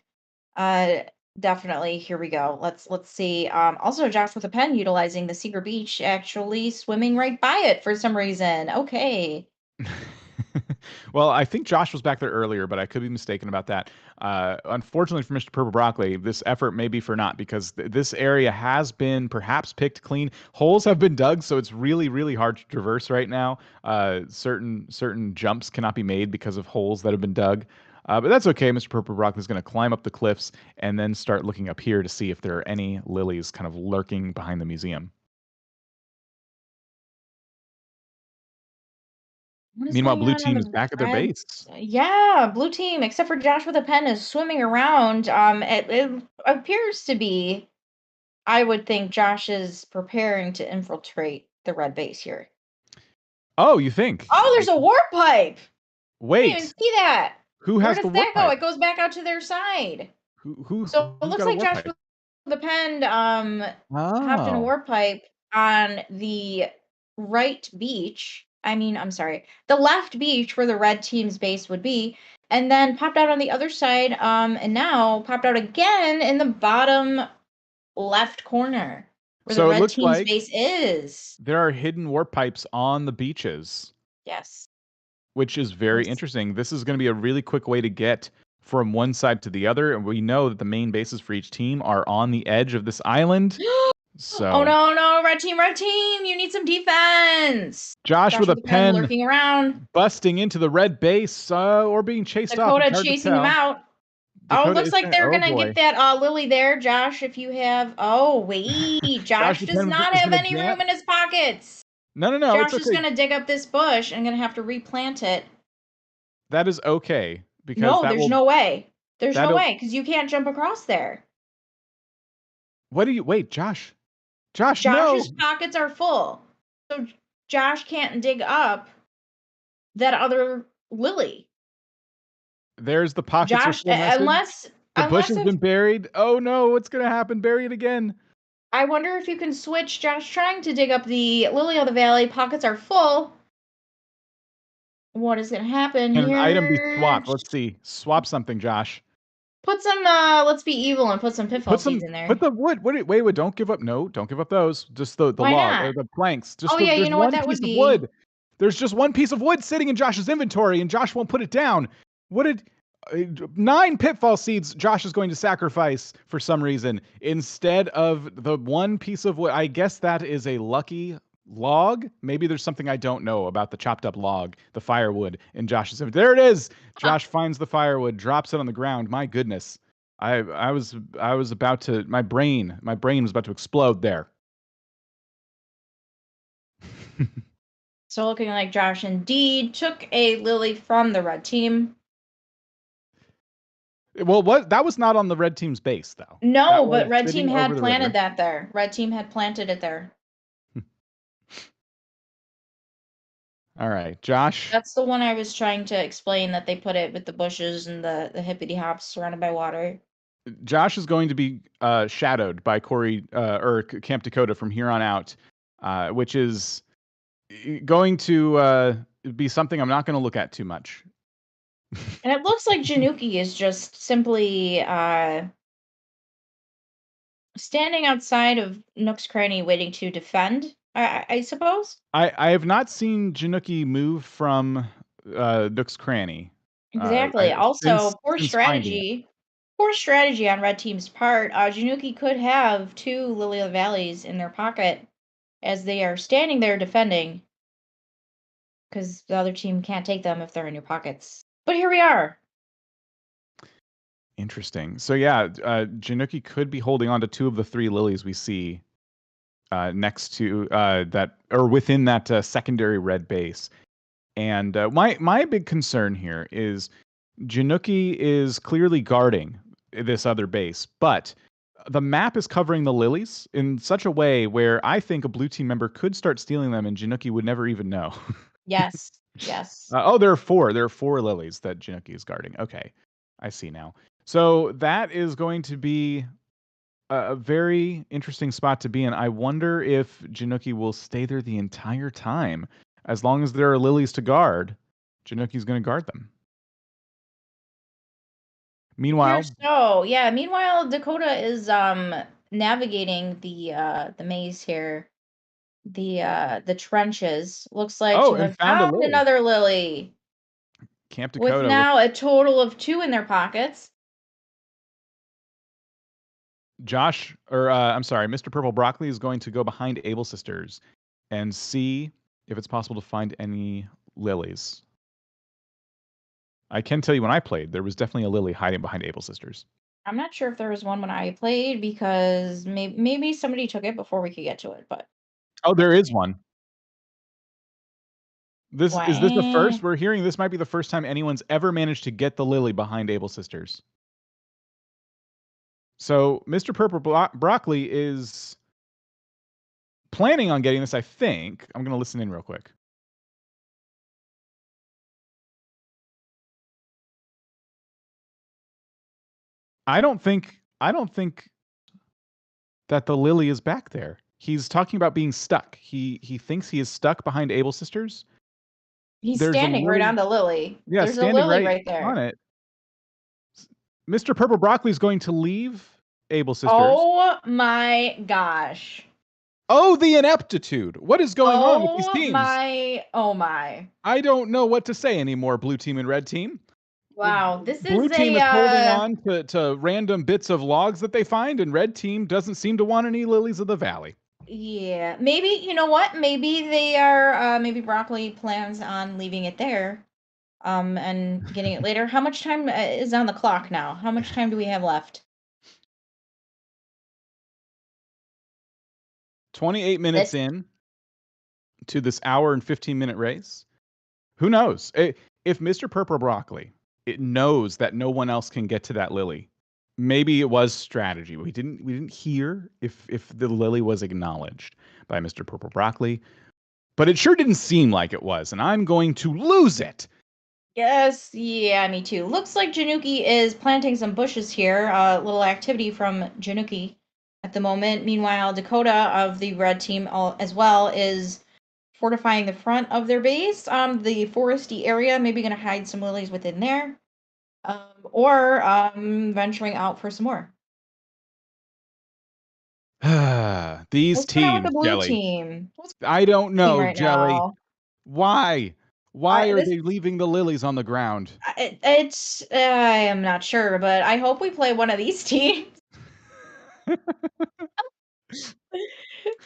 Uh, Definitely. Here we go. Let's see. Also Josh with a pen utilizing the secret beach, actually swimming right by it for some reason. Okay. Well, I think Josh was back there earlier, but I could be mistaken about that. Unfortunately for Mr. Purple Broccoli, this effort may be for naught because this area has been perhaps picked clean. Holes have been dug, so it's really, really hard to traverse right now. Certain jumps cannot be made because of holes that have been dug. But that's okay. Mr. Purple Broccoli is going to climb up the cliffs and then start looking up here to see if there are any lilies kind of lurking behind the museum. What is Meanwhile, going blue on team is the back at their red? base. Yeah, blue team, except for Josh with a pen, is swimming around. It appears to be, I would think Josh is preparing to infiltrate the red base here. Oh, you think? Oh, there's a warp pipe. I didn't even Wait, see that. who Where has the does warp that go? pipe? It goes back out to their side. So it Who's looks got a like warp Josh pipe? with the pen hopped in a Oh, warp pipe on the right beach. I mean, I'm sorry, the left beach where the red team's base would be, and then popped out on the other side, and now popped out again in the bottom left corner where the so it red looks team's like base is. there are hidden warp pipes on the beaches, Yes. which is very Yes. interesting. This is going to be a really quick way to get from one side to the other, and we know that the main bases for each team are on the edge of this island. Oh So no, no, red team, you need some defense. Josh Josh with a with the pen pen lurking around. busting into the red base, or being chased off. It's Dakota hard to chasing him tell. out. Oh, Dakota looks is like gonna. they're Oh gonna get boy, that Lily there, Josh. If you have, oh wait, Josh Josh with does pen not is have gonna any jam. room in his pockets. No, no, no. It's Josh is okay. gonna dig up this bush and gonna have to replant it. That is okay because No, that there's will no way. There's no that'll. way because you can't jump across there. What do you wait, Josh? Josh, Josh's no. pockets are full, so Josh can't dig up that other Lily. There's the pockets are Josh, full message. The bush unless has if been buried. Oh no, what's gonna happen? Bury it again. I wonder if you can switch Josh trying to dig up the Lily of the Valley. Pockets are full. What is gonna happen Can an item be here? swapped? Let's see. Swap something, Josh. Put some let's be evil and put some pitfall seeds in Put there. the wood. Wait, don't give up. No, don't give up those. Just the Why log or not? the planks. Oh yeah, you There's know what one that would piece of be. wood. There's just one piece of wood sitting in Josh's inventory, and Josh won't put it down. What did 9 pitfall seeds Josh is going to sacrifice for some reason instead of the one piece of wood? I guess that is a lucky log. Maybe there's something I don't know about the chopped up log, the firewood in Josh's inventory. There it is. Josh finds the firewood, drops it on the ground. My goodness. I was about to my brain was about to explode there. So looking like Josh indeed took a Lily from the red team. Well, that was not on the red team's base though. No, That was but red team sitting over had the planted river. that there. Red team had planted it there. All right, Josh. That's the one I was trying to explain that they put it with the bushes and the hippity hops surrounded by water. Josh is going to be shadowed by Corey or Camp Dakota from here on out, which is going to be something I'm not going to look at too much. And it looks like Januki is just simply standing outside of Nook's Cranny waiting to defend, I suppose. I have not seen Januki move from Nook's Cranny. Exactly. Also, Since finding it. Poor strategy on red team's part. Januki could have 2 Lily of the Valleys in their pocket as they are standing there defending. because the other team can't take them if they're in your pockets. But here we are. Interesting. So yeah, Januki could be holding on to 2 of the 3 lilies we see next to that, or within that secondary red base. And my big concern here is Januki is clearly guarding this other base, but the map is covering the lilies in such a way where I think a blue team member could start stealing them, and Januki would never even know. Yes. Yes. Oh, there are 4. There are 4 lilies that Januki is guarding. Okay, I see now. So that is going to be a very interesting spot to be in. I wonder if Januki will stay there the entire time. As long as there are lilies to guard, Januki's going to guard them. Meanwhile, yeah. Meanwhile, Dakota is navigating the maze here, the trenches. Looks like to and have found a found lily. another lily. Camp With Dakota now a total of 2 in their pockets. Josh, or I'm sorry, Mr. Purple Broccoli is going to go behind Able Sisters and see if it's possible to find any lilies. I can tell you when I played, there was definitely a lily hiding behind Able Sisters. I'm not sure if there was one when I played because maybe somebody took it before we could get to it, but Oh, there is one. Is this the Wah. first? We're hearing this might be the first time anyone's ever managed to get the lily behind Able Sisters. So Mr. Purple Broccoli is planning on getting this, I think. I'm going to listen in real quick. I don't think that the lily is back there. He's talking about being stuck. He thinks he is stuck behind Able Sisters. He's There's a standing right lily. on the lily. Yeah, There's a standing lily right right there. on it. Mr. Purple Broccoli is going to leave Able Sisters. Oh my gosh. Oh, the ineptitude. What is going on with these teams? Oh my. I don't know what to say anymore, blue team and red team. Wow, this Blue is team is holding on to random bits of logs that they find, and red team doesn't seem to want any lilies of the valley. Yeah, maybe, you know what? Maybe they are, maybe Broccoli plans on leaving it there, and getting it later. How much time is on the clock now? How much time do we have left? 28 minutes in to this hour and 15-minute race. Who knows? If Mr. Purple Broccoli knows that no one else can get to that lily, maybe it was strategy. We didn't hear if the lily was acknowledged by Mr. Purple Broccoli, but it sure didn't seem like it was, and I'm going to lose it. Yes, yeah, me too. Looks like Januki is planting some bushes here. A little activity from Januki at the moment. Meanwhile, Dakota of the red team as well is fortifying the front of their base, the foresty area, maybe going to hide some lilies within there, or venturing out for some more. These What's going on with teams, the blue Jelly. team? I don't know, Right Jelly. now? Why? Why are they leaving the lilies on the ground? I am not sure, but I hope we play one of these teams.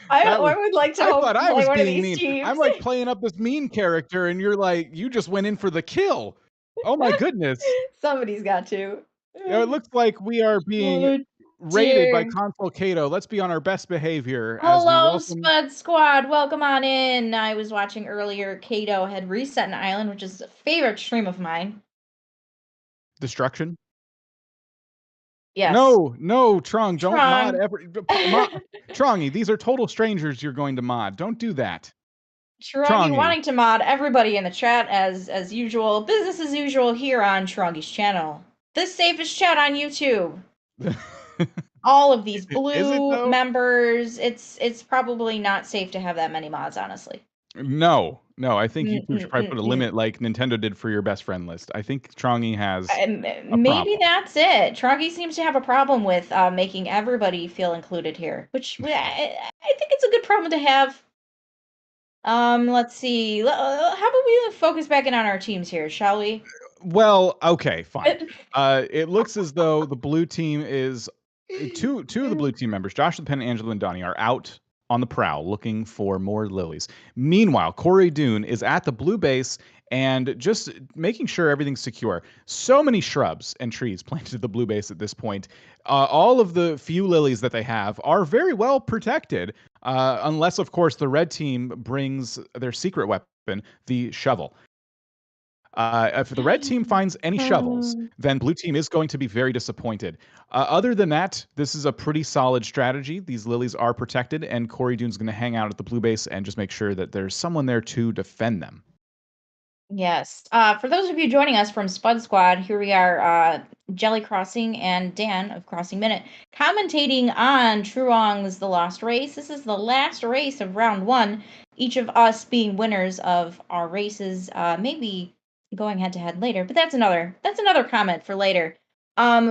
I would like to I hope thought I play was one of being these mean. teams. I'm like playing up this mean character, and you're like, you just went in for the kill. Oh my goodness. Somebody's got to. It looks like we are being rated by Console Kato. Let's be on our best behavior as we Hello, welcome Spud Squad. Welcome on in. I was watching earlier. Kato had reset an island, which is a favorite stream of mine. Destruction. Yes. No, Trong, don't mod Trongy, these are total strangers you're going to mod. Don't do that. Trongy wanting to mod everybody in the chat as usual. Business as usual here on Trongy's channel. The safest chat on YouTube. All of these blue members. It's probably not safe to have that many mods, honestly. No, I think YouTube should probably put a limit like Nintendo did for your best friend list. I think Trongy has maybe that's it. Trongy seems to have a problem with making everybody feel included here, which I think it's a good problem to have. Let's see. How about we focus back in on our teams here, shall we? Well, okay, fine. It looks as though the blue team is two of the blue team members, Josh the Pen and Angela and Donnie, are out on the prowl looking for more lilies. Meanwhile, Corey Dune is at the blue base and just making sure everything's secure. So many shrubs and trees planted at the blue base at this point. All of the few lilies that they have are very well protected, unless, of course, the red team brings their secret weapon, the shovel. If the red team finds any shovels, then blue team is going to be very disappointed. Other than that, this is a pretty solid strategy. These lilies are protected, and Corey Dune's going to hang out at the blue base and just make sure that there's someone there to defend them. Yes. For those of you joining us from Spud Squad, here we are, Jelly Crossing and Dan of Crossing Minute, commentating on Truong's The Lost Race. This is the last race of round 1. Each of us being winners of our races, maybe going head to head later, but that's another comment for later.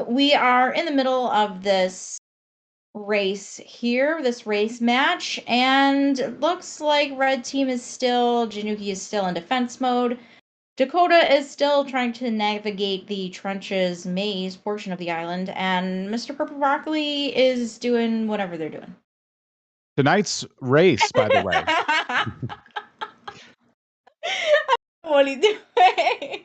We are in the middle of this race here, this race match, and it looks like red team is still, Januki is still in defense mode. Dakota is still trying to navigate the trenches maze portion of the island, and Mr. Purple Broccoli is doing whatever they're doing. Tonight's race, by the way. What are you doing?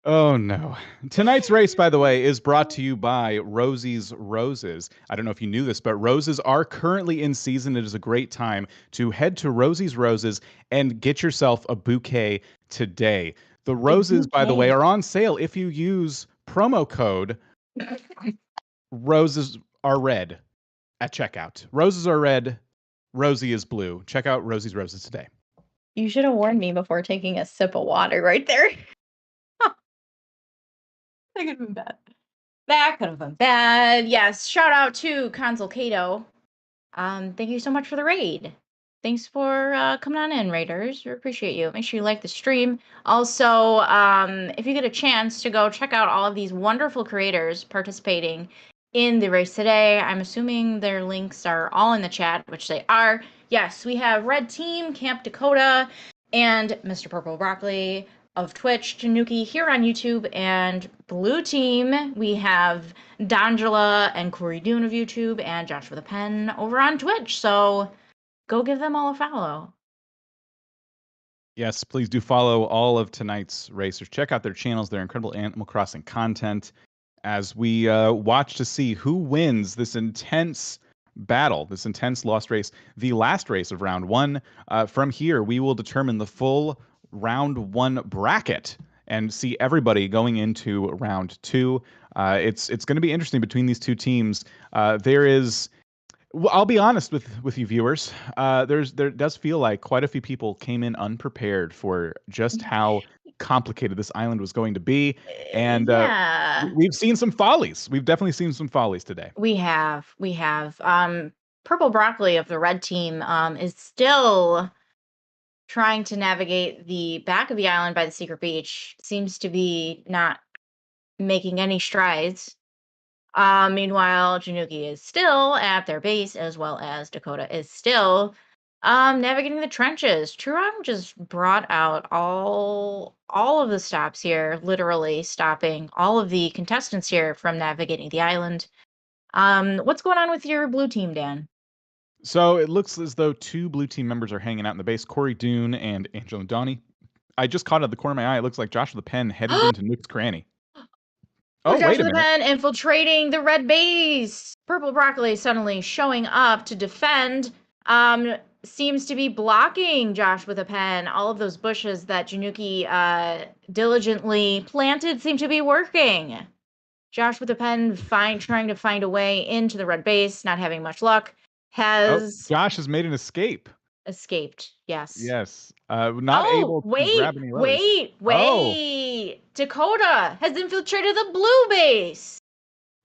Oh, no. Tonight's race, by the way, is brought to you by Rosie's Roses. I don't know if you knew this, but roses are currently in season. It is a great time to head to Rosie's Roses and get yourself a bouquet today. The roses, by the way, are on sale if you use promo code Roses Are Red at checkout. Roses are red, Rosie is blue. Check out Rosie's Roses today. You should have warned me before taking a sip of water right there. That could have been bad. That could have been bad. Yes. Shout out to Consul Kato. Thank you so much for the raid. Thanks for coming on in, Raiders. We appreciate you. Make sure you like the stream. Also, if you get a chance to go check out all of these wonderful creators participating in the race today, I'm assuming their links are all in the chat, which they are. Yes, we have Red Team, Camp Dakota, and Mr. Purple Broccoli of Twitch, Tanuki here on YouTube, and Blue Team, we have D'Angela and Corey Dune of YouTube, and Josh with a Pen over on Twitch. So go give them all a follow. Yes, please do follow all of tonight's racers. Check out their channels, their incredible Animal Crossing content, as we watch to see who wins this intense battle, this intense lost race, the last race of round 1. From here, we will determine the full round 1 bracket and see everybody going into round 2. It's going to be interesting between these two teams. There is, I'll be honest with you viewers, there does feel like quite a few people came in unprepared for just how complicated this island was going to be, and we've seen some follies. We've definitely seen some follies today. We have. Purple Broccoli of the red team is still trying to navigate the back of the island by the secret beach. Seems to be not making any strides. Meanwhile, Januki is still at their base, as well as Dakota is still navigating the trenches. Truong just brought out all of the stops here, literally stopping all of the contestants here from navigating the island. What's going on with your blue team, Dan? So it looks as though 2 blue team members are hanging out in the base, Corey Dune and Angela Donnie. I just caught out of the corner of my eye, it looks like Josh with the Pen headed into Nook's Cranny. Oh, Josh with the Pen infiltrating the red base. Purple Broccoli suddenly showing up to defend. Seems to be blocking Josh with a Pen. All of those bushes that Januki diligently planted seem to be working. Josh with a Pen trying to find a way into the red base, not having much luck. Josh has made an escape. Escaped, yes. Yes. Not able to grab any lilies. Wait. Dakota has infiltrated the blue base.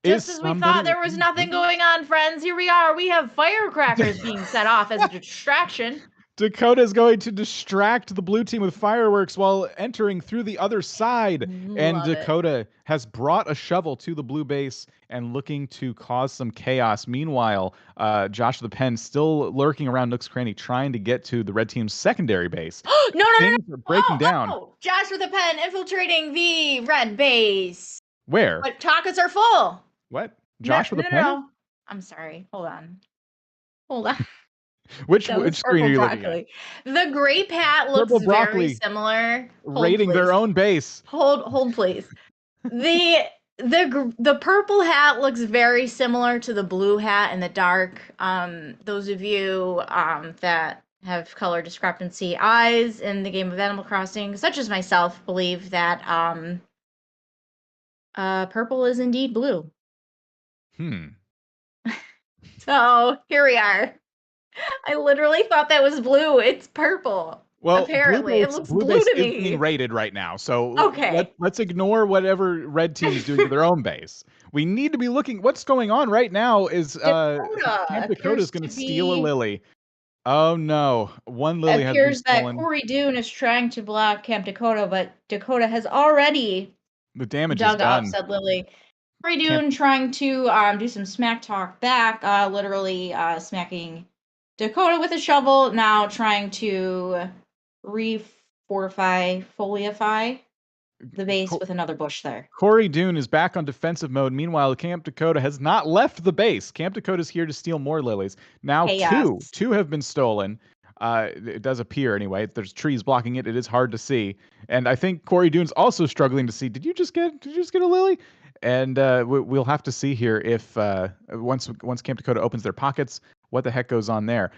Just as we thought there was nothing going on, friends, here we are. We have firecrackers being set off as a distraction. Dakota is going to distract the blue team with fireworks while entering through the other side. And Dakota has brought a shovel to the blue base and looking to cause some chaos. Meanwhile, Josh the Pen still lurking around Nook's Cranny, trying to get to the red team's secondary base. No. Things are breaking down. Josh with a Pen infiltrating the red base. Where? But tacos are full. What? Josh with a Pen? No. I'm sorry. Hold on. Which That was screen are purple you looking at? broccoli. The grape hat looks Purple very broccoli similar. Hold, raiding their please. own base. Hold, please. The purple hat looks very similar to the blue hat in the dark. Those of you that have color discrepancy eyes in the game of Animal Crossing, such as myself, believe that purple is indeed blue. So here we are. I literally thought that was blue. It's purple. Well, apparently, it looks Blue blue Base to is me. being raided right now, so Okay. let's ignore whatever red team is doing to their own base. We need to be looking. What's going on right now is Camp Dakota is going to steal a lily. Oh no, one lily has been Appears that stolen. Corey Dune is trying to block Camp Dakota, but Dakota has already The damage is dug up done. said lily. Corey Dune trying to do some smack talk back, literally smacking Dakota with a shovel, now trying to refortify, foliify the base with another bush there. Corey Dune is back on defensive mode. Meanwhile, Camp Dakota has not left the base. Camp Dakota is here to steal more lilies. Now two have been stolen. It does appear anyway. There's trees blocking it. It is hard to see. And I think Corey Dune's also struggling to see. Did you just get a lily? And we'll have to see here if once Camp Dakota opens their pockets, what the heck goes on there.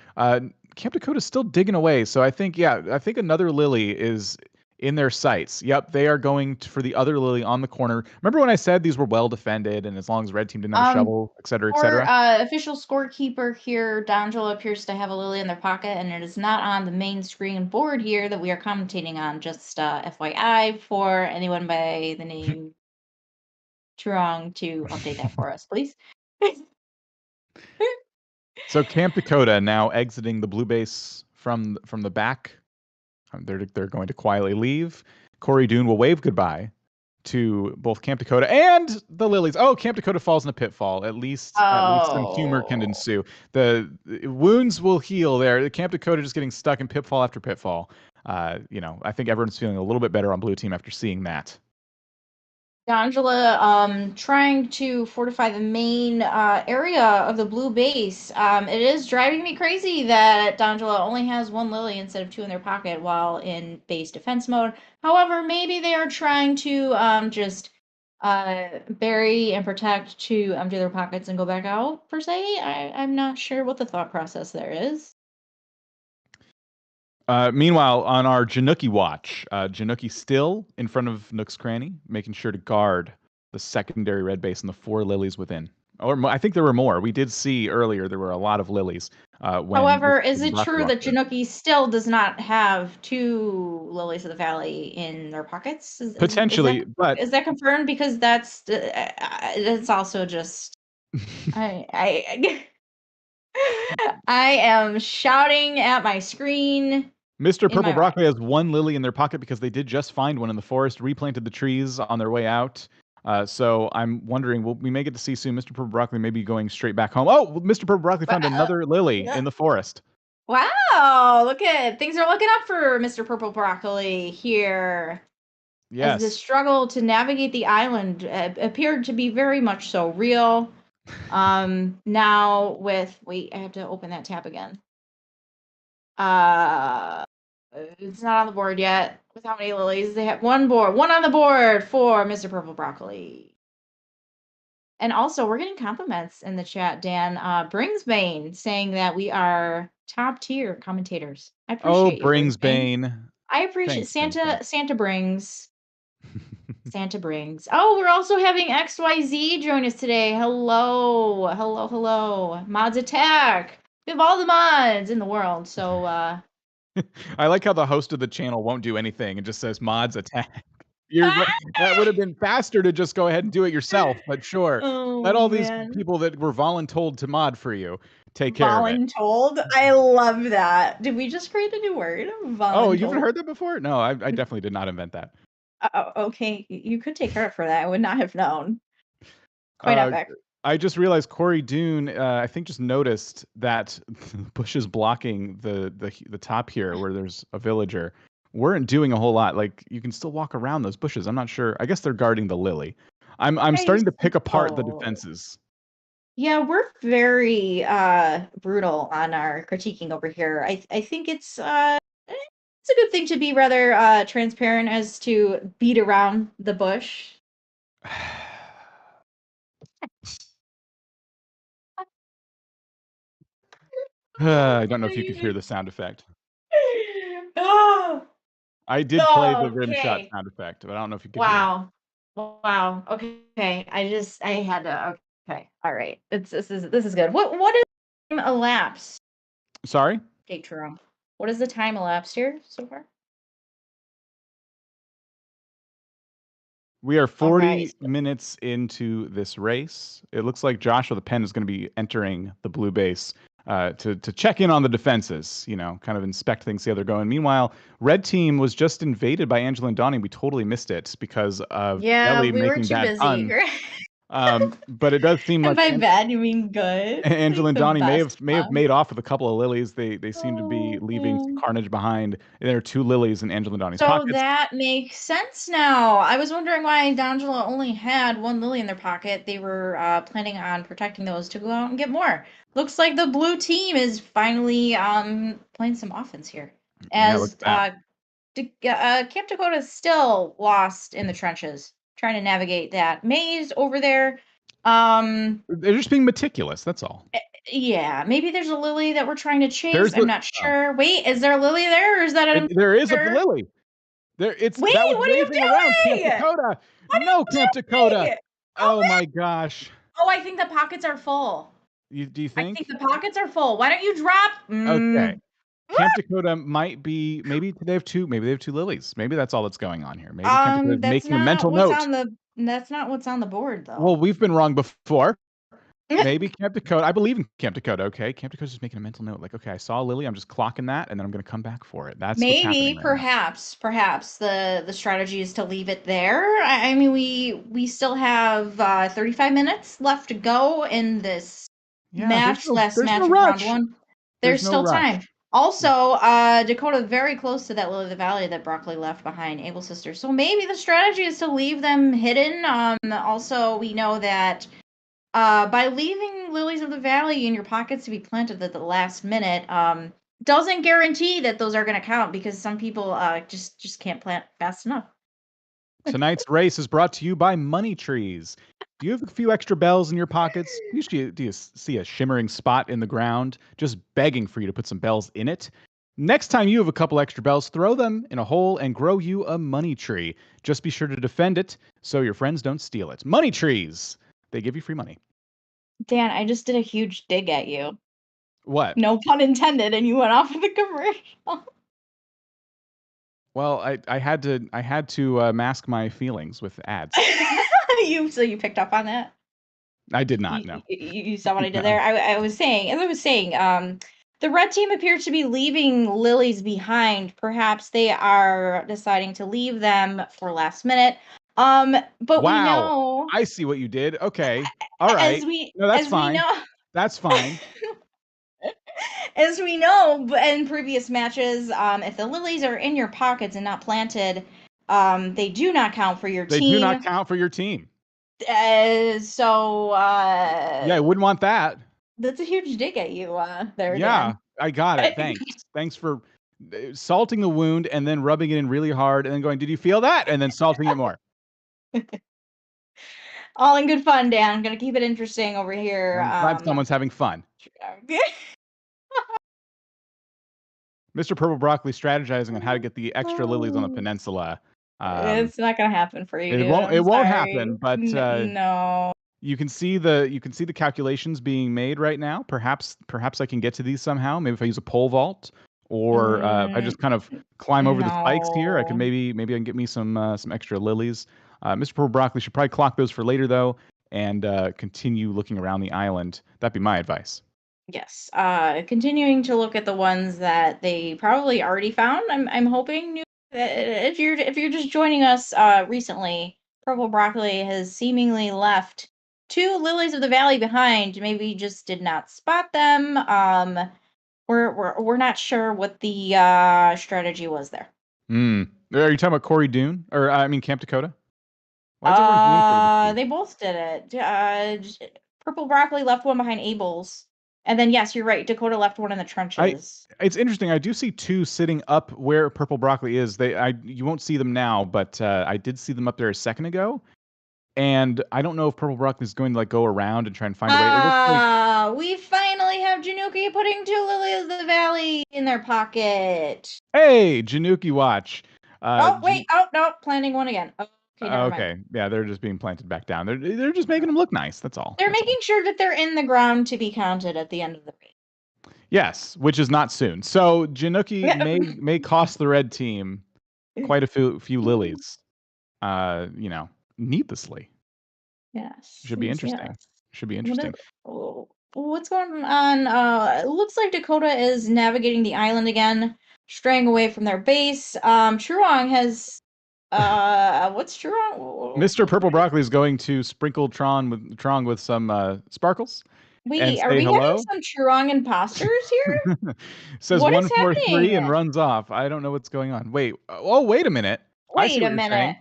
Camp Dakota's still digging away. So I think another lily is in their sights. Yep, they are going for the other lily on the corner. Remember when I said these were well defended, and as long as red team didn't have a shovel, et cetera, et cetera? Official scorekeeper here, D'Angelo appears to have a lily in their pocket, and it is not on the main screen board here that we are commentating on. Just FYI for anyone by the name Truong to update that for us, please. So Camp Dakota now exiting the blue base from the back. They're going to quietly leave. Corey Dune will wave goodbye to both Camp Dakota and the lilies. Oh, Camp Dakota falls in a pitfall. At least some humor can ensue. The wounds will heal there. Camp Dakota just getting stuck in pitfall after pitfall. I think everyone's feeling a little bit better on blue team after seeing that. D'Angela trying to fortify the main area of the blue base. It is driving me crazy that D'Angela only has one lily instead of two in their pocket while in base defense mode. However, maybe they are trying to just bury and protect to empty their pockets and go back out, per se. I'm not sure what the thought process there is. Meanwhile, on our Januki watch, Januki still in front of Nook's Cranny, making sure to guard the secondary red base and the 4 lilies within. Or I think there were more. We did see earlier there were a lot of lilies. However, is it true that Januki still does not have 2 lilies of the valley in their pockets? Potentially, but is that confirmed? Because it's also just I am shouting at my screen. Mr. Purple Broccoli has 1 lily in their pocket because they did just find one in the forest, replanted the trees on their way out. So I'm wondering, we may get to see soon Mr. Purple Broccoli may be going straight back home. Oh, Mr. Purple Broccoli found another lily in the forest. Wow, look at things are looking up for Mr. Purple Broccoli here. Yes. As the struggle to navigate the island appeared to be very much so real. Now wait, I have to open that tab again. It's not on the board yet. With how many lilies? They have one on the board for Mr. Purple Broccoli. And also, we're getting compliments in the chat, Dan. Bringsbane saying that we are top tier commentators. I appreciate you, Bringsbane. I appreciate Santa brings. Santa brings. Oh, we're also having XYZ join us today. Hello. Mods attack. We have all the mods in the world, so I like how the host of the channel won't do anything and just says mods attack. That would have been faster to just go ahead and do it yourself, but sure. Let all these people that were voluntold to mod for you take care of it. Voluntold? I love that. Did we just create a new word? Voluntold. Oh, you haven't heard that before? No, I definitely did not invent that. Okay, you could take credit for that. I would not have known. Quite epic. I just realized Corey Dune, I think, just noticed that bushes blocking the top here where there's a villager weren't doing a whole lot. Like, you can still walk around those bushes. I'm not sure. I guess they're guarding the lily. I'm starting to pick apart the defenses. Yeah, we're very brutal on our critiquing over here. I think it's a good thing to be rather transparent as to beat around the bush. I don't know if you could hear the sound effect. Oh, I did play the rim shot okay. sound effect, but I don't know if you could hear it. Wow. Okay. I had to. Okay. All right. This is good. What is time elapsed? Sorry? Okay, true. What is the time elapsed here so far? We are All right. 40 minutes into this race. It looks like Joshua the Pen is going to be entering the blue base to check in on the defenses, kind of inspect things, see how they're going. Meanwhile, red team was just invaded by Angela and Donnie. We totally missed it because of Yeah, Ellie we were making too bad busy. puns. But it does seem And like by bad, you mean good. Angela Like and the Donnie best may have fun. made off with a couple of lilies. They seem to be Oh, leaving some man. carnage behind. There are 2 lilies in Angela and Donnie's So pockets. that makes sense now. I was wondering why D'Angelo only had 1 lily in their pocket. They were planning on protecting those to go out and get more. Looks like the blue team is finally playing some offense here. Yeah, look As at that. Camp Dakota is still lost in the trenches, trying to navigate that maze over there. They're just being meticulous. That's all. Yeah, maybe there's a lily that we're trying to chase. There's I'm the not sure. Wait, is there a lily there, or is that there is a another? lily. Wait, That was what are you waving around Camp doing? Dakota. What No, are Camp you Dakota. doing? Oh, Oh my gosh. oh, I think the pockets are full. Do you I think think? the pockets are full. Why don't you drop? Okay. Camp Dakota might be maybe they have 2 lilies. Maybe that's all that's going on here. Maybe Camp Dakota is That's making a not mental what's note. on the that's not what's on the board Well, though. we've been wrong before. Maybe Camp Dakota. I believe in Camp Dakota. Okay, Camp Dakota's just making a mental note. Like, okay, I saw a lily. I'm just clocking that, and then I'm going to come back for it. That's what's happening Maybe, right now. perhaps the strategy is to leave it there. I mean, we still have 35 minutes left to go in this Yeah, match, last there's no match of round rush. one. There's There's no still time. rush. Also, Dakota very close to that Lily of the Valley that Broccoli left behind, Able Sisters. So maybe the strategy is to leave them hidden. Also, we know that by leaving Lilies of the Valley in your pockets to be planted at the last minute, doesn't guarantee that those are going to count because some people just can't plant fast enough. Tonight's race is brought to you by Money Trees. Do you have a few extra bells in your pockets? Do you see a shimmering spot in the ground just begging for you to put some bells in it? Next time you have a couple extra bells, throw them in a hole and grow you a money tree. Just be sure to defend it so your friends don't steal it. Money Trees. They give you free money. Dan, I just did a huge dig at you. What? No pun intended, and you went off with a commercial. Well, I had to mask my feelings with ads. So you picked up on that? I did not know. You saw what I did No. there? I was saying, as I was saying, the red team appears to be leaving lilies behind. Perhaps they are deciding to leave them for last minute. But we Wow. know, I see what you did. Okay. All right. as we No, that's as we fine. know, That's fine. as we know in previous matches, if the lilies are in your pockets and not planted, they do not count for your They do not team. count for your team. So Yeah, I wouldn't want that. that's a huge dig at you, there, Yeah, Dan. I got it. Thanks. Thanks for salting the wound and then rubbing it in really hard and then going, "Did you feel that?" and then salting it more. All in good fun, Dan. Gonna keep it interesting over here. I'm glad someone's having fun. Mr. Purple Broccoli strategizing on how to get the extra lilies on the peninsula. It's not gonna happen for you, It dude. I'm won't sorry. happen, but No. you can see the calculations being made right now. Perhaps I can get to these somehow. Maybe if I use a pole vault, or if I Mm, just kind of climb over the spikes here, I can no. maybe I can get me some extra lilies. Mr. Purple Broccoli should probably clock those for later though, and continue looking around the island. That'd be my advice. Yes. Continuing to look at the ones that they probably already found. I'm hoping if you're just joining us recently, Purple Broccoli has seemingly left 2 lilies of the valley behind. Maybe you just did not spot them. We're not sure what the strategy was there. Hmm. Are you talking about Corey Dune, or I mean Camp Dakota? Why is everyone going for the Dune? They both did it. Purple Broccoli left one behind Abel's. And then, yes, you're right. Dakota left one in the trenches. It's interesting. I do see two sitting up where Purple Broccoli is. You won't see them now, but I did see them up there a second ago. And I don't know if Purple Broccoli is going to like go around and try and find a way. It looks like We finally have Januki putting 2 Lilies of the Valley in their pocket. Hey, Januki, watch. Oh, wait. Oh, no. Planting one again. Okay, never mind. Yeah, they're just being planted back down. They're just making them look nice. That's all. They're making sure that they're in the ground to be counted at the end of the race. Yes, which is not soon. So Januki may cost the red team quite a few lilies. Needlessly. Yes. Should be interesting. Yes. Should be interesting. What's going on? It looks like Dakota is navigating the island again, straying away from their base. Truong has what's Truong? Mr. Purple Broccoli is going to sprinkle Trong with some sparkles. Wait, are we having some Truong imposters here? Says what 143 and runs off. I don't know what's going on. Wait. Oh, wait a minute. Wait a minute.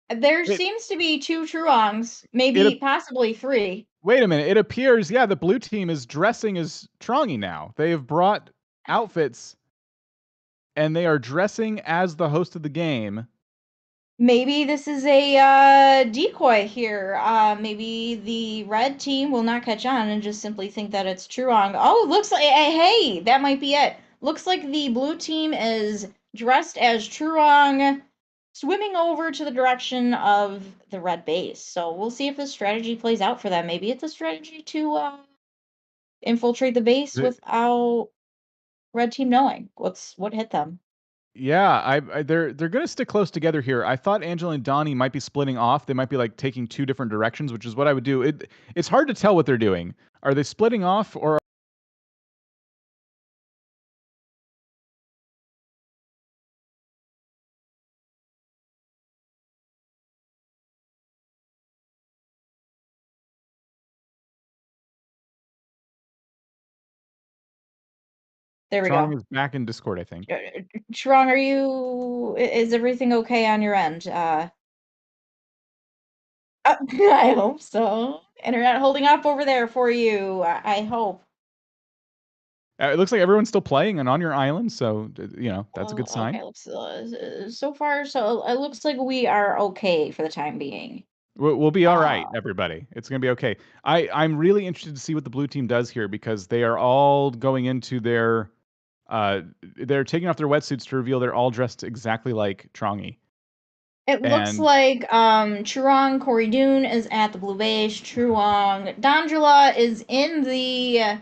There seems to be 2 Truongs, maybe possibly 3. Wait a minute. It appears, the blue team is dressing as Trongy now. They have brought outfits, and they are dressing as the host of the game. Maybe this is a decoy here. Maybe the red team will not catch on and just simply think that it's Truong. Oh, looks like, hey, that might be it. Looks like the blue team is dressed as Truong, swimming over to the direction of the red base. So we'll see if this strategy plays out for them. Maybe it's a strategy to infiltrate the base without red team knowing what hit them. Yeah, they're going to stick close together here. I thought Angela and Donnie might be splitting off. They might be like taking 2 different directions, which is what I would do. It's hard to tell what they're doing. Are they splitting off or There we Trong go. is back in Discord, I think. Truong, is everything okay on your end? I hope so. Internet holding up over there for you. I hope. It looks like everyone's still playing and on your island, so that's a good sign. Okay, so far, it looks like we are okay for the time being. We'll be all right, everybody. It's going to be okay. I'm really interested to see what the blue team does here because they are all going into they're taking off their wetsuits to reveal they're all dressed exactly like Trongy. It looks like Truong Corey Dune is at the blue base. Truong Dangela is in the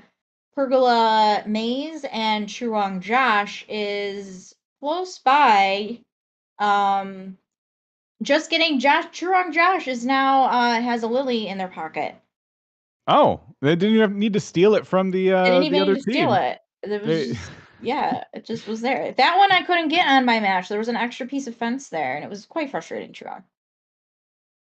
pergola maze, and Truong Josh is close by. Just kidding. Truong Josh is now has a lily in their pocket. Oh, they didn't even need to steal it from the other team. They didn't even need to steal it. It was it just was there. That one I couldn't get on my match. There was an extra piece of fence there, and it was quite frustrating, Truong.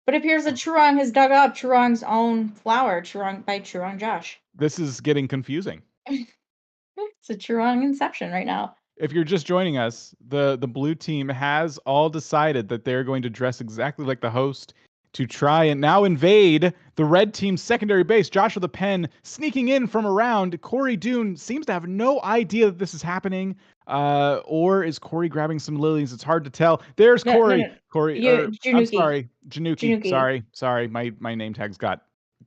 But it appears that Truong has dug up Truong's own flower, by Truong Josh. This is getting confusing. It's a Truong inception right now. If you're just joining us, the blue team has all decided that they're going to dress exactly like the host to try and now invade the red team's secondary base. Josh with a pen sneaking in from around. Corey Dune seems to have no idea that this is happening. Or is Corey grabbing some lilies? It's hard to tell. There's Corey. No. Corey. I'm sorry. Januki. Sorry. My name tags got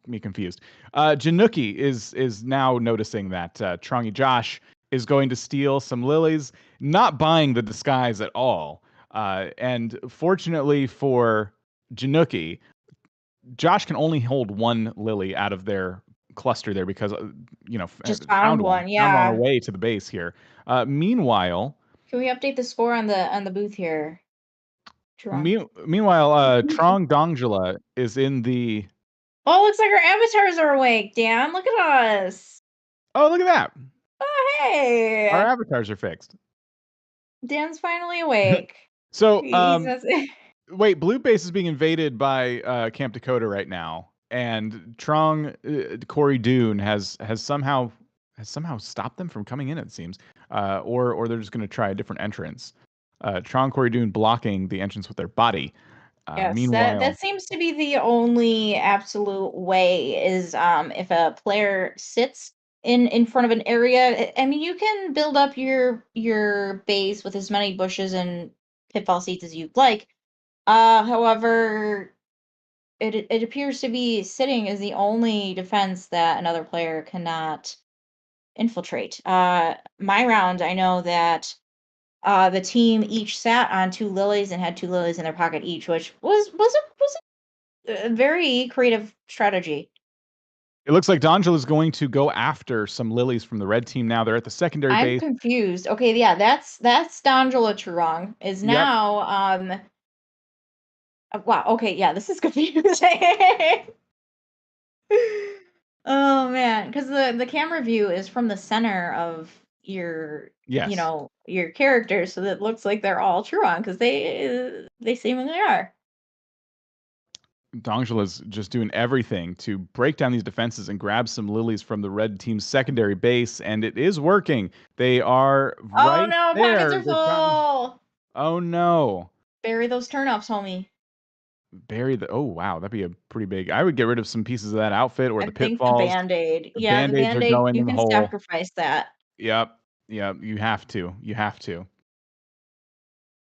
me confused. Januki is now noticing that Trongy Josh is going to steal some lilies, not buying the disguise at all. And fortunately for Januki, Josh can only hold 1 lily out of their cluster there because just found one on our way to the base here. Meanwhile, can we update the score on the booth here? Meanwhile, Trong Dongjala is in the. Oh, looks like our avatars are awake, Dan. Look at us. Oh, look at that. Oh, hey. Our avatars are fixed. Dan's finally awake. So, wait, blue base is being invaded by Camp Dakota right now, and Trong Corey Dune has somehow stopped them from coming in. It seems, or they're just going to try a different entrance. Trong Corey Dune blocking the entrance with their body, Yes, Meanwhile, that seems to be the only absolute way is if a player sits in front of an area. I mean, you can build up your base with as many bushes and pitfall seeds as you'd like. However, it appears to be sitting is the only defense that another player cannot infiltrate. My round, I know that the team each sat on 2 lilies and had 2 lilies in their pocket each, which was a very creative strategy. it looks like Donjel is going to go after some lilies from the red team now. They're at the secondary I'm base. confused. Okay, yeah, that's Dangela Turong is Yep. now wow, okay, yeah, this is confusing. Oh man, because the camera view is from the center of your Yes. your characters, so that looks like they're all Turong because they seemingly are. Dongjel is just doing everything to break down these defenses and grab some lilies from the red team's secondary base, and it is working. They are Oh right no, there. pockets are full. Oh no. Bury those turnips, homie. Bury the oh wow, that'd be a pretty big. I would get rid of some pieces of that outfit or I the think the pitfalls. Band-Aid. The Yeah, the band-aids are Band-Aid, going you in the can hole. sacrifice that. Yep. Yep. You have to. You have to.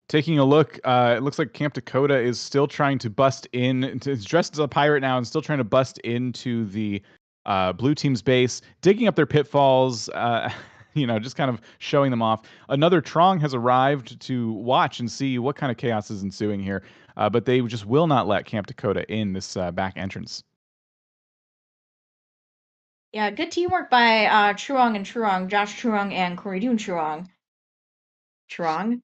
Taking a look, it looks like Camp Dakota is still trying to bust in. It's dressed as a pirate now and still trying to bust into the blue team's base, digging up their pitfalls, just kind of showing them off. Another Trong has arrived to watch and see what kind of chaos is ensuing here, but they just will not let Camp Dakota in this back entrance. Yeah, good teamwork by Truong and Truong, Josh Truong and Corey-Dune Truong. Truong?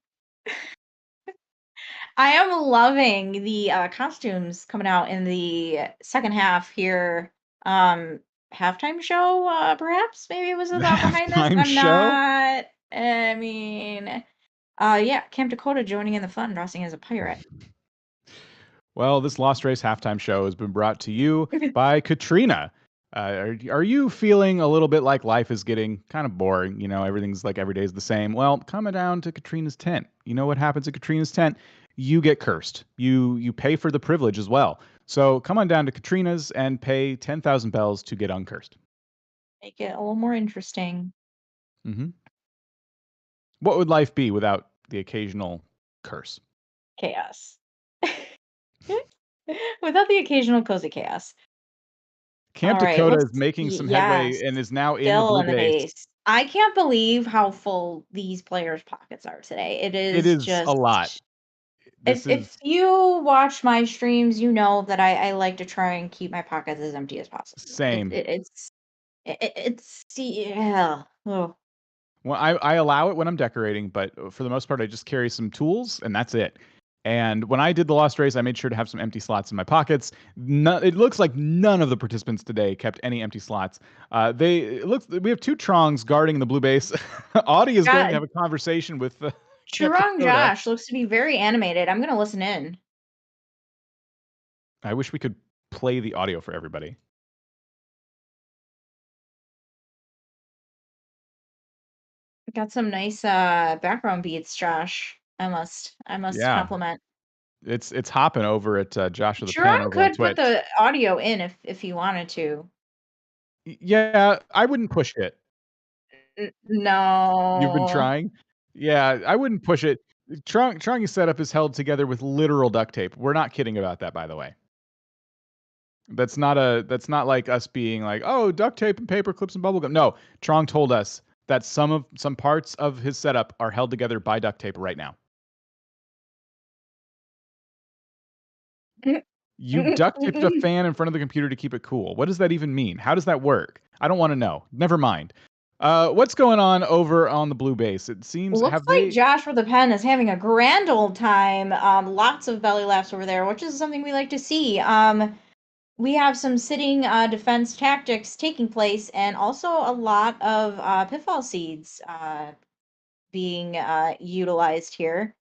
I am loving the costumes coming out in the second half here. Halftime show, perhaps? Maybe it was the thought behind this. Halftime I'm show? not. I mean, yeah, Camp Dakota joining in the fun, dressing as a pirate. Well, this Lost Race halftime show has been brought to you by Katrina. Are you feeling a little bit like life is getting kind of boring? Everything's like every day is the same. Well, come down to Katrina's tent. You know what happens at Katrina's tent? You get cursed. You pay for the privilege as well. So come on down to Katrina's and pay 10,000 bells to get uncursed. Make it a little more interesting. Mm-hmm. What would life be without the occasional curse? Chaos. Without the occasional cozy chaos. Camp All right, Dakota is making some headway yes, and is now in the still blue in the base. I can't believe how full these players' pockets are today. It It is is a lot. just if you watch my streams, you know that I like to try and keep my pockets as empty as possible. Same. It's yeah. Oh. Well, I allow it when I'm decorating, but for the most part, I just carry some tools and that's it. And when I did the Lost Race, I made sure to have some empty slots in my pockets. It looks like none of the participants today kept any empty slots. We have 2 Trongs guarding the blue base. Audie is going to have a conversation with Camp Churong Dakota. Josh looks to be very animated. I'm gonna listen in. I wish we could play the audio for everybody. Got some nice background beats, Josh. I must Yeah. compliment. It's hopping over at Josh with a Pen Churong over on could Twitch. put the audio in if he wanted to. Yeah, I wouldn't push it. No. You've been trying? Yeah, I wouldn't push it. Trying setup is held together with literal duct tape. We're not kidding about that, by the way. That's not like us being like, oh, duct tape and paper clips and bubblegum. No, Trong told us that some parts of his setup are held together by duct tape right now. You duct taped a fan in front of the computer to keep it cool. What does that even mean? How does that work? I don't want to know. Never mind. What's going on over on the blue base? It seems Looks like Josh with a pen is having a grand old time. Lots of belly laughs over there, which is something we like to see. We have some sitting defense tactics taking place, and also a lot of pitfall seeds being utilized here.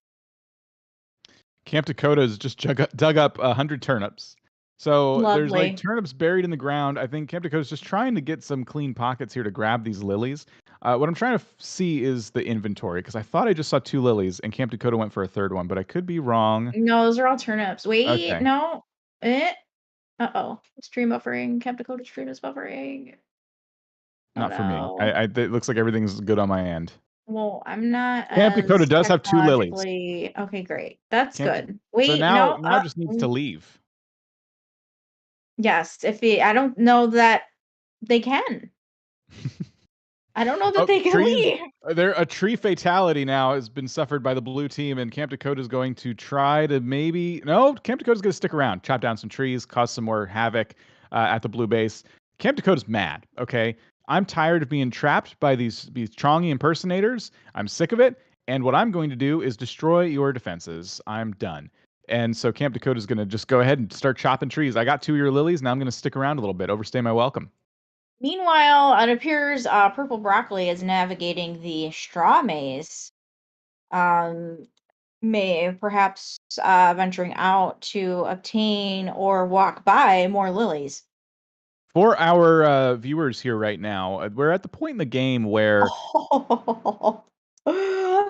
Camp Dakota has just dug up 100 turnips. So there's like Lovely. turnips buried in the ground. I think Camp Dakota's just trying to get some clean pockets here to grab these lilies. What I'm trying to see is the inventory because I thought I just saw 2 lilies and Camp Dakota went for a third one, but I could be wrong. No, those are all turnips. Wait, Okay, no. Uh-oh. Stream buffering. Camp Dakota stream is buffering. Oh not for me. no. It looks like everything's good on my end. Well, I'm not Camp Dakota as does have 2 lilies. technologically okay, great. That's Camp good. So Wait, now no, now just needs to leave. yes, I don't know that they can. I don't know that Oh, they can trees. leave. A tree fatality now has been suffered by the blue team, and Camp Dakota is going to try to maybe no. Camp Dakota's going to stick around, chop down some trees, cause some more havoc at the blue base. Camp Dakota's mad. Okay, I'm tired of being trapped by these Chongy impersonators. I'm sick of it, and what I'm going to do is destroy your defenses. I'm done. And so Camp Dakota is going to just go ahead and start chopping trees. I got 2 of your lilies. Now I'm going to stick around a little bit, overstay my welcome. Meanwhile, it appears Purple Broccoli is navigating the straw maze. May perhaps venturing out to obtain or walk by more lilies. For our viewers here right now, we're at the point in the game where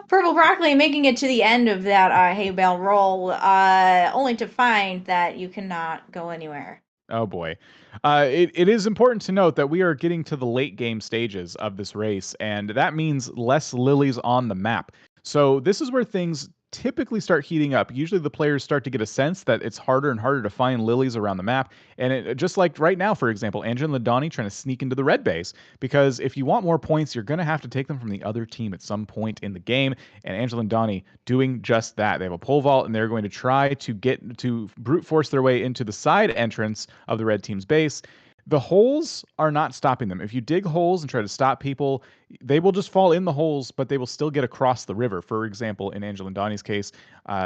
Purple Broccoli making it to the end of that hay bale roll, only to find that you cannot go anywhere. oh boy. It is important to note that we are getting to the late game stages of this race, and that means less lilies on the map. So this is where things typically start heating up. Usually the players start to get a sense that it's harder and harder to find lilies around the map. And just like right now, for example, Angela and Donnie trying to sneak into the red base, because if you want more points, you're going to have to take them from the other team at some point in the game. And Angela and Donnie doing just that. They have a pole vault, and they're going to try to get to brute force their way into the side entrance of the red team's base. The holes are not stopping them. If you dig holes and try to stop people, they will just fall in the holes, but they will still get across the river. For example, in Angela and Donnie's case,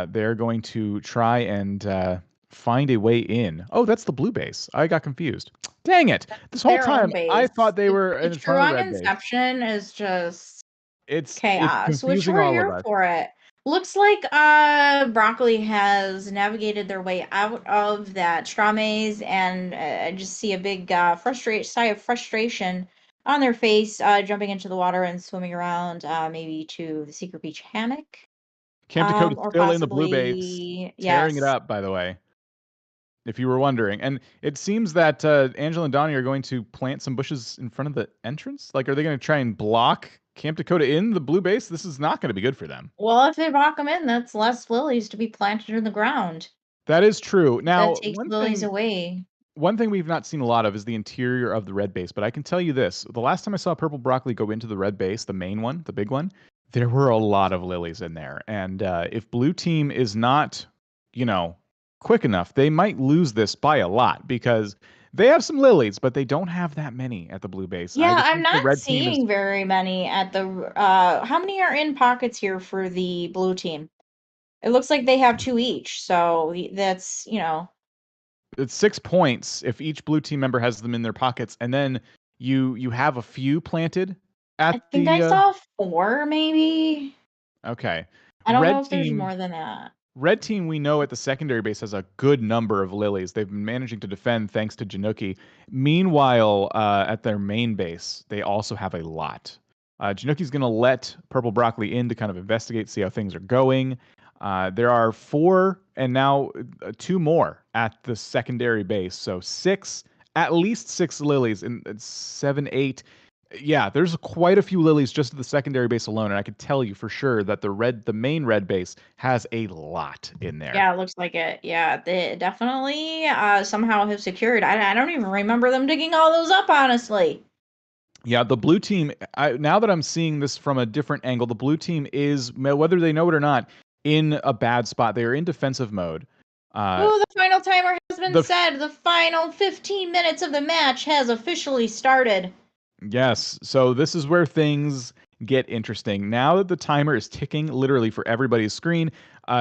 they're going to try and find a way in. Oh, that's the blue base. I got confused. Dang it. This whole Their own time, I base. thought they were The in front of the Truong red base. Inception is just It's chaos, which confusing we're all of here us. for it. Looks like Broccoli has navigated their way out of that straw maze, and I just see a big sigh of frustration on their face, jumping into the water and swimming around, maybe to the secret beach hammock, Camp Dakota's or still in the blue base, possibly tearing it yes. up, by the way, if you were wondering. And it seems that Angela and Donnie are going to plant some bushes in front of the entrance. Like, are they going to try and block Camp Dakota in the blue base? This is not going to be good for them. Well, if they rock them in, that's less lilies to be planted in the ground. That is true. Now, That takes lilies away. one thing we've not seen a lot of is the interior of the red base, but I can tell you this. The last time I saw Purple Broccoli go into the red base, the main one, the big one, there were a lot of lilies in there. And if blue team is not, quick enough, they might lose this by a lot because they have some lilies, but they don't have that many at the blue base. I Yeah, just I'm think the not red team is seeing very many at the how many are in pockets here for the blue team? It looks like they have 2 each, so that's, it's 6 points if each blue team member has them in their pockets, and then you have a few planted I at think I the saw 4 maybe. okay. I don't know Red if there's team more than that. Red team, we know at the secondary base has a good number of lilies. They've been managing to defend thanks to Januki. Meanwhile, at their main base, they also have a lot. Januki's going to let Purple Broccoli in to kind of investigate, see how things are going. There are 4 and now 2 more at the secondary base. So 6, at least 6 lilies, and 7, 8. Yeah, there's quite a few lilies just at the secondary base alone, and I could tell you for sure that the main red base has a lot in there. Yeah, it looks like it. Yeah, they definitely somehow have secured. I don't even remember them digging all those up, honestly. Yeah, the blue team, now that I'm seeing this from a different angle, the blue team is, whether they know it or not, in a bad spot. They are in defensive mode. Oh, the final timer has been set. The final 15 minutes of the match has officially started. Yes, so this is where things get interesting. Now that the timer is ticking literally for everybody's screen,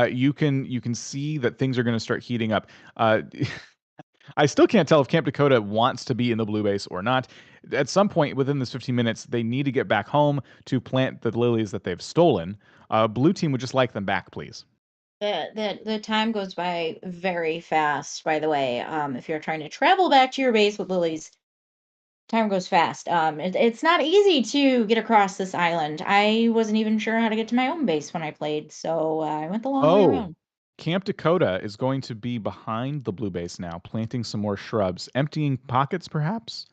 you can see that things are going to start heating up. I still can't tell if Camp Dakota wants to be in the blue base or not. At some point within this 15 minutes, they need to get back home to plant the lilies that they've stolen. Blue team would just like them back, please. The time goes by very fast, by the way. If you're trying to travel back to your base with lilies, time goes fast. It's not easy to get across this island. I wasn't even sure how to get to my own base when I played, so I went the long way around. Camp Dakota is going to be behind the blue base now, planting some more shrubs, emptying pockets perhaps.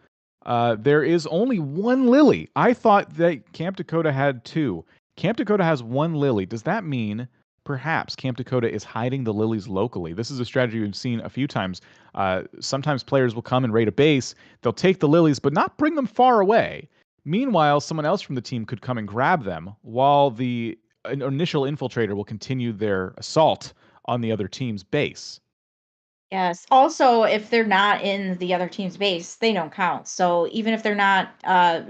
There is only one lily. I thought that Camp Dakota had two. Camp Dakota has one lily. Does that mean perhaps Camp Dakota is hiding the lilies locally? This is a strategy we've seen a few times. Sometimes players will come and raid a base. They'll take the lilies, but not bring them far away. Meanwhile, someone else from the team could come and grab them while the initial infiltrator will continue their assault on the other team's base. Yes. Also, if they're not in the other team's base, they don't count. So even if they're not,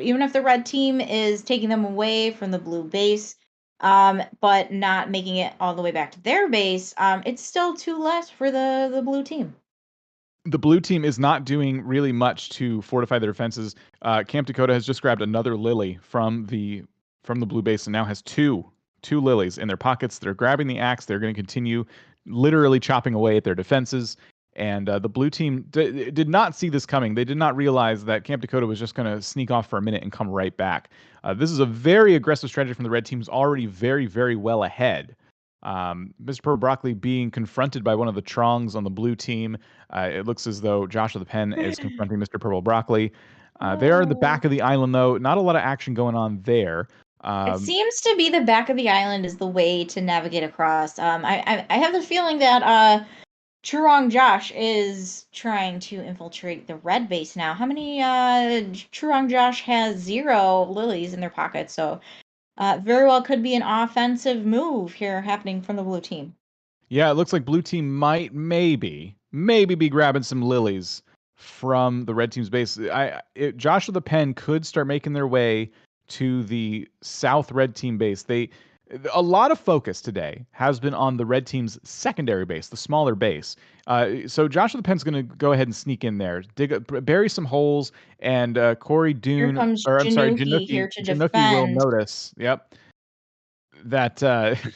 even if the red team is taking them away from the blue base, but not making it all the way back to their base, it's still two less for the blue team. The blue team is not doing really much to fortify their defenses. Camp Dakota has just grabbed another lily from the blue base and now has two lilies in their pockets. They're grabbing the axe. They're going to continue literally chopping away at their defenses. And the blue team did not see this coming. They did not realize that Camp Dakota was just going to sneak off for a minute and come right back. This is a very aggressive strategy from the red team, who's already very, very well ahead. Mr. Purple Broccoli being confronted by one of the Trongs on the blue team. It looks as though Josh of the Pen is confronting Mr. Purple Broccoli. They are in the back of the island, though. Not a lot of action going on there. It seems to be the back of the island is the way to navigate across. I have the feeling that Churong Josh is trying to infiltrate the red base now. How many Churong Josh has 0 lilies in their pocket, so very well could be an offensive move here happening from the blue team. Yeah, it looks like blue team might maybe be grabbing some lilies from the red team's base. Josh of the Pen could start making their way to the south red team base. A lot of focus today has been on the red team's secondary base, the smaller base. So Josh of the Pen's going to go ahead and sneak in there, bury some holes, and Corey Dune, Januki here to Januki will defend. notice. Yep, that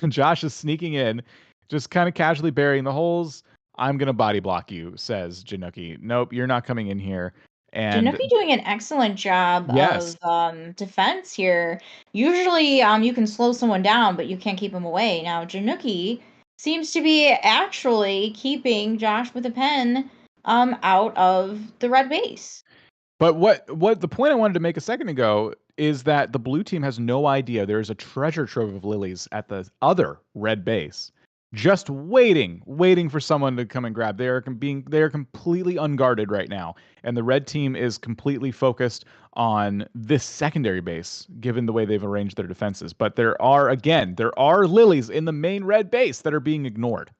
Josh is sneaking in, just kind of casually burying the holes. I'm going to body block you, says Januki. Nope, you're not coming in here. And Januki doing an excellent job of defense here. Usually you can slow someone down, but you can't keep them away. Now Januki seems to be actually keeping Josh with a pen out of the red base. But what the point I wanted to make a second ago is that the blue team has no idea there is a treasure trove of lilies at the other red base, just waiting for someone to come and grab. They are completely unguarded right now, and the red team is completely focused on this secondary base, given the way they've arranged their defenses. But there are lilies in the main red base that are being ignored.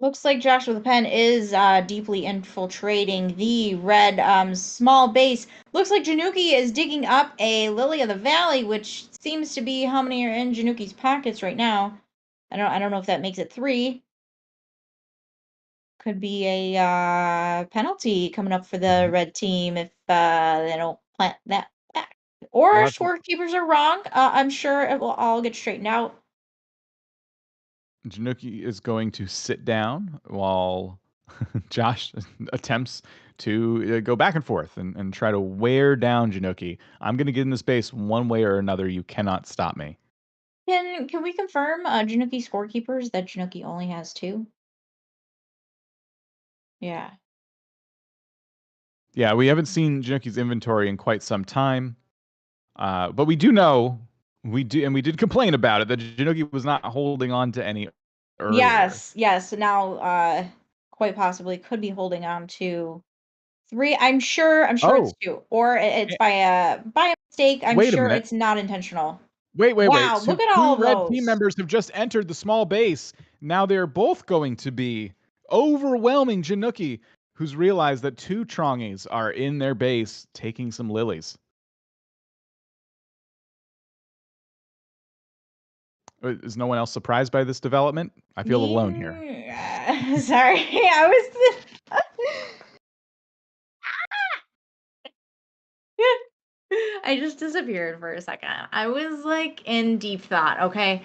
Looks like Josh with a pen is deeply infiltrating the red small base. Looks like Januki is digging up a Lily of the Valley, which seems to be how many are in Januki's pockets right now. I don't know if that makes it 3. Could be a penalty coming up for the red team if they don't plant that back. Or ScoreKeepers are wrong. I'm sure it will all get straightened out. Januki is going to sit down while Josh attempts to go back and forth and try to wear down Januki. I'm going to get in this base one way or another. You cannot stop me. Can we confirm Januki ScoreKeepers that Januki only has 2? Yeah. Yeah, we haven't seen Januki's inventory in quite some time. But we do know, we did complain about it, that Januki was not holding on to any earlier. Yes. Now, quite possibly could be holding on to 3. I'm sure it's 2, or it's by a mistake. I'm sure it's not intentional. Wait. Wow, So look at all two red those. team members have just entered the small base. Now they're both going to be overwhelming Januki, who's realized that 2 Trongies are in their base taking some lilies. Is no one else surprised by this development? I feel alone here. Sorry, I I just disappeared for a second. I was like in deep thought. Okay.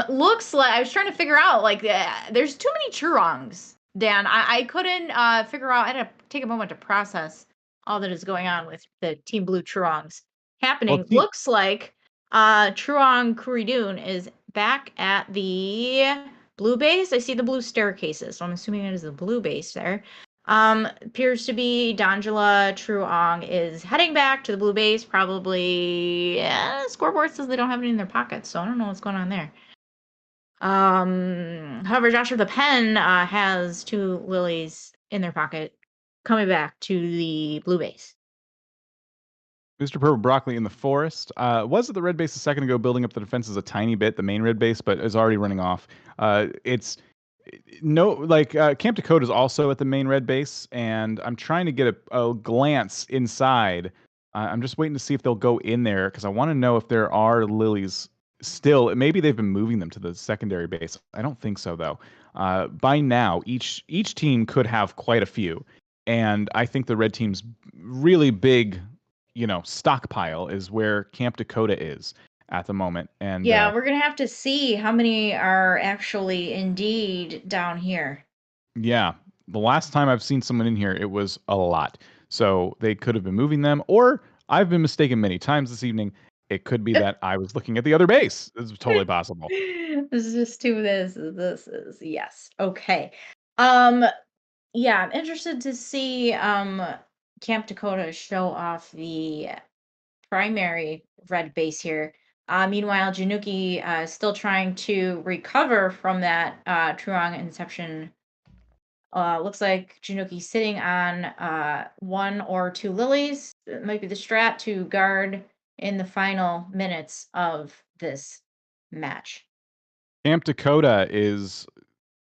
Looks like I was trying to figure out like there's too many Churongs, Dan. I couldn't figure out. I had to take a moment to process all that is going on with the Team Blue Churongs happening. Well, Looks like Churong Kuridun is back at the blue base. I see the blue staircases, so I'm assuming it is the blue base there. Appears to be Dangela Truong is heading back to the blue base. Probably scoreboard says they don't have any in their pockets, so I don't know what's going on there. However, Joshua the Pen has 2 lilies in their pocket coming back to the blue base. Mr. Purple Broccoli in the forest. Was at the red base a second ago, building up the defenses a tiny bit, the main red base, but is already running off. It's Camp Dakota is also at the main red base, and I'm trying to get a glance inside. I'm just waiting to see if they'll go in there because I want to know if there are lilies still. Maybe they've been moving them to the secondary base. I don't think so though. By now, each team could have quite a few, and I think the red team's really big, stockpile is where Camp Dakota is at the moment. And Yeah, we're gonna have to see how many are actually indeed down here. yeah, the last time I've seen someone in here, it was a lot. So they could have been moving them, or I've been mistaken many times this evening. It could be that I was looking at the other base. This is totally possible. This is just two. This is yes. Okay. Yeah, I'm interested to see Camp Dakota show off the primary red base here. Meanwhile, Januki still trying to recover from that Truong Inception. Looks like Januki sitting on 1 or 2 lilies. It might be the strat to guard in the final minutes of this match. Camp Dakota is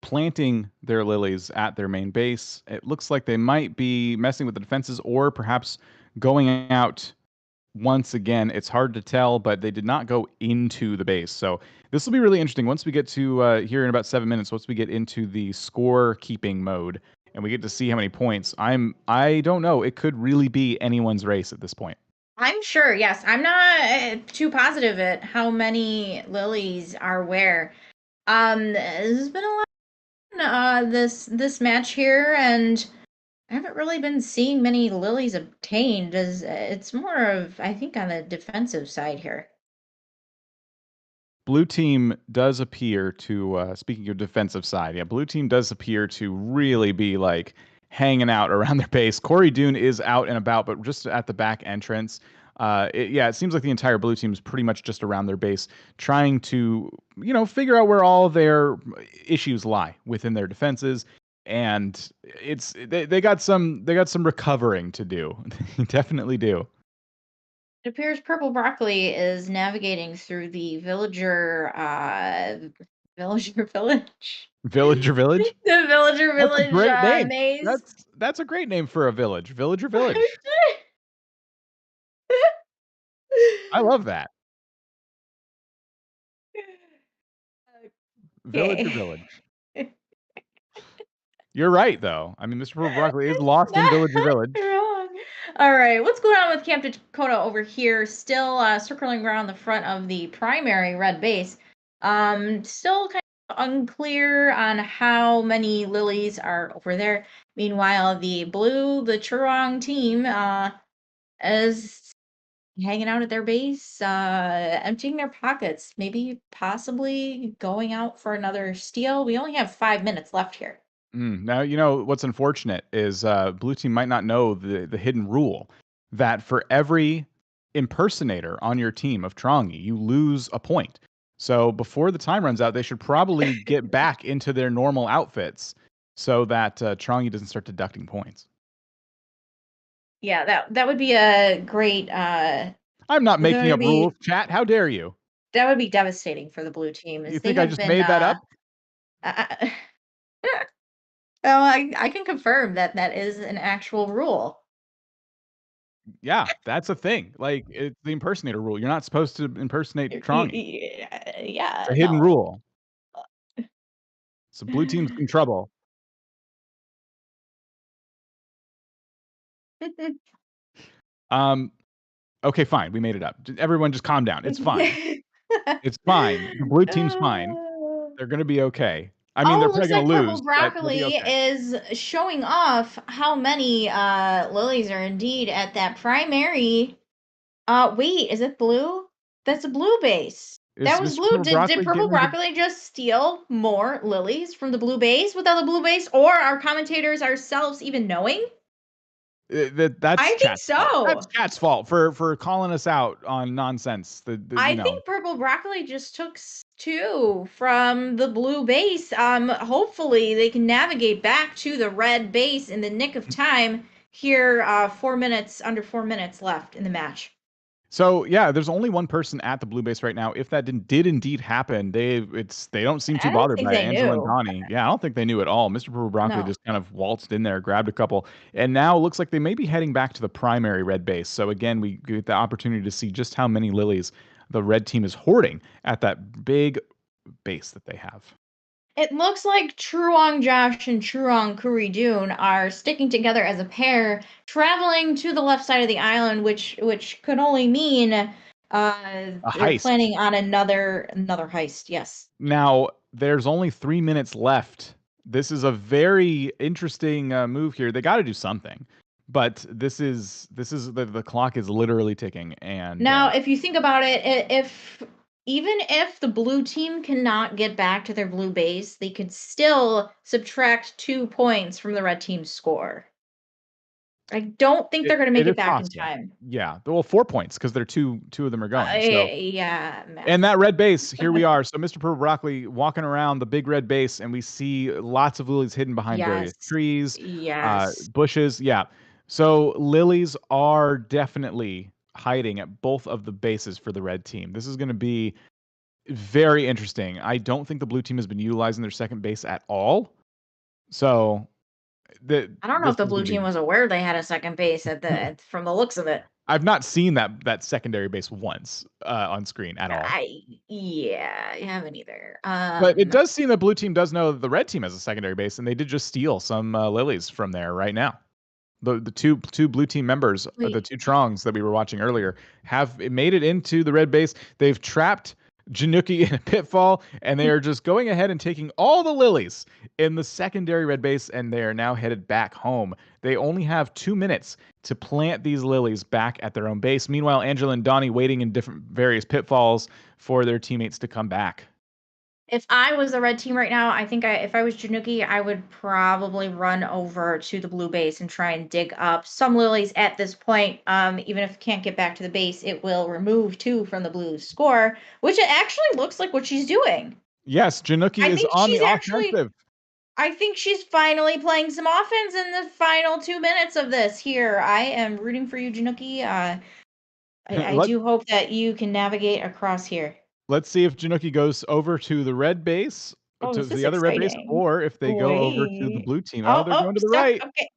planting their lilies at their main base. It looks like they might be messing with the defenses or perhaps going out once again. It's hard to tell, but they did not go into the base. So this will be really interesting. Once we get to here in about 7 minutes, once we get into the score keeping mode and we get to see how many points, I don't know. It could really be anyone's race at this point. I'm sure, yes. I'm not too positive at how many lilies are where. There's been a lot this match here, and I haven't really been seeing many lilies obtained. It's more of, I think, on the defensive side here. Blue team does appear to, speaking of defensive side, yeah, blue team does appear to really be like hanging out around their base. Corey Dune is out and about, but just at the back entrance. It seems like the entire blue team is pretty much just around their base, trying to, figure out where all their issues lie within their defenses. And they got some recovering to do. They definitely do. It appears Purple Broccoli is navigating through the villager village. Villager Village? The villager That's a village great name. maze. That's a great name for a village. Villager Village. I love that. Villager Village. You're right, though. I mean, Mr. Purple Broccoli is lost in Villager Village. Wrong. All right, what's going on with Camp Dakota over here? Still circling around the front of the primary red base. Still kind of unclear on how many lilies are over there. Meanwhile, the Churong team, is hanging out at their base, emptying their pockets, maybe possibly going out for another steal. We only have 5 minutes left here. Now, what's unfortunate is Blue Team might not know the hidden rule that for every impersonator on your team of Trongi, you lose a point. So before the time runs out, they should probably get back into their normal outfits so that Trongi doesn't start deducting points. Yeah, that would be a great. I'm not making up rules, chat. How dare you? That would be devastating for the blue team. You think I just made that up? Well, I can confirm that is an actual rule. Yeah, that's a thing. Like, it's the impersonator rule. You're not supposed to impersonate Trongi. Yeah, It's a hidden rule. So blue team's in trouble. Okay, fine. We made it up. Everyone just calm down. It's fine. It's fine. The blue team's fine. They're going to be okay. I mean, they're Oh, probably looks going like to Purple lose, but they'll be Broccoli okay. is showing off how many lilies are indeed at that primary. Wait, is it blue? That's a blue base. That Is was Mr. blue. Purple Did Broccoli Purple getting ready to... Broccoli just steal more lilies from the blue base without the blue base? Or are commentators ourselves even knowing? That's I think chat's fault. That's so. chat's fault for calling us out on nonsense. I think Purple Broccoli just took two from the blue base. Hopefully they can navigate back to the red base in the nick of time. Here, under 4 minutes left in the match. So yeah, there's only one person at the blue base right now. If that did indeed happen, they don't seem too I don't bothered think by it. they Angela and knew. Donnie. Yeah, I don't think they knew at all. Mr. Purple Broccoli No. just kind of waltzed in there, grabbed a couple, and now it looks like they may be heading back to the primary red base. So again, we get the opportunity to see just how many lilies the red team is hoarding at that big base that they have. It looks like Truong Josh and Truong Kuridoon are sticking together as a pair, traveling to the left side of the island, which could only mean A they're heist. planning on another heist. Yes. Now, there's only 3 minutes left. This is a very interesting move here. They got to do something, but this is the clock is literally ticking. And Now, if you think about it, even if the blue team cannot get back to their blue base, they could still subtract 2 points from the red team's score. I don't think they're going to make it it is back in possible. time. Yeah, well, 4 points because they're two of them are going. So Yeah, and math. that red base, here we are. So Mr. Purple Broccoli walking around the big red base, and we see lots of lilies hidden behind various Yes. trees, Yes. bushes. Yeah. So lilies are definitely hiding at both of the bases for the red team. This is going to be very interesting. I don't think the blue team has been utilizing their second base at all. So I don't know if the blue team was aware they had a second base from the looks of it. I've not seen that secondary base once on screen at all. I haven't either. But it does seem that blue team does know that the red team has a secondary base, and they did just steal some lilies from there right now. The two blue team members, the two Trongs that we were watching earlier, have made it into the red base. They've trapped Januki in a pitfall, and they are just going ahead and taking all the lilies in the secondary red base, and they are now headed back home. They only have 2 minutes to plant these lilies back at their own base. Meanwhile, Angela and Donnie waiting in different various pitfalls for their teammates to come back. If I was the red team right now, I think if I was Januki, I would probably run over to the blue base and try and dig up some lilies at this point. Even if it can't get back to the base, it will remove 2 from the blue score, which it actually looks like what she's doing. Yes, Januki is on the offensive. I think she's finally playing some offense in the final 2 minutes of this here. I am rooting for you, Januki. I do hope that you can navigate across here. Let's see if Januki goes over to the red base, to the other red base, or if they go over to the blue team. Oh, they're going to the right. Okay.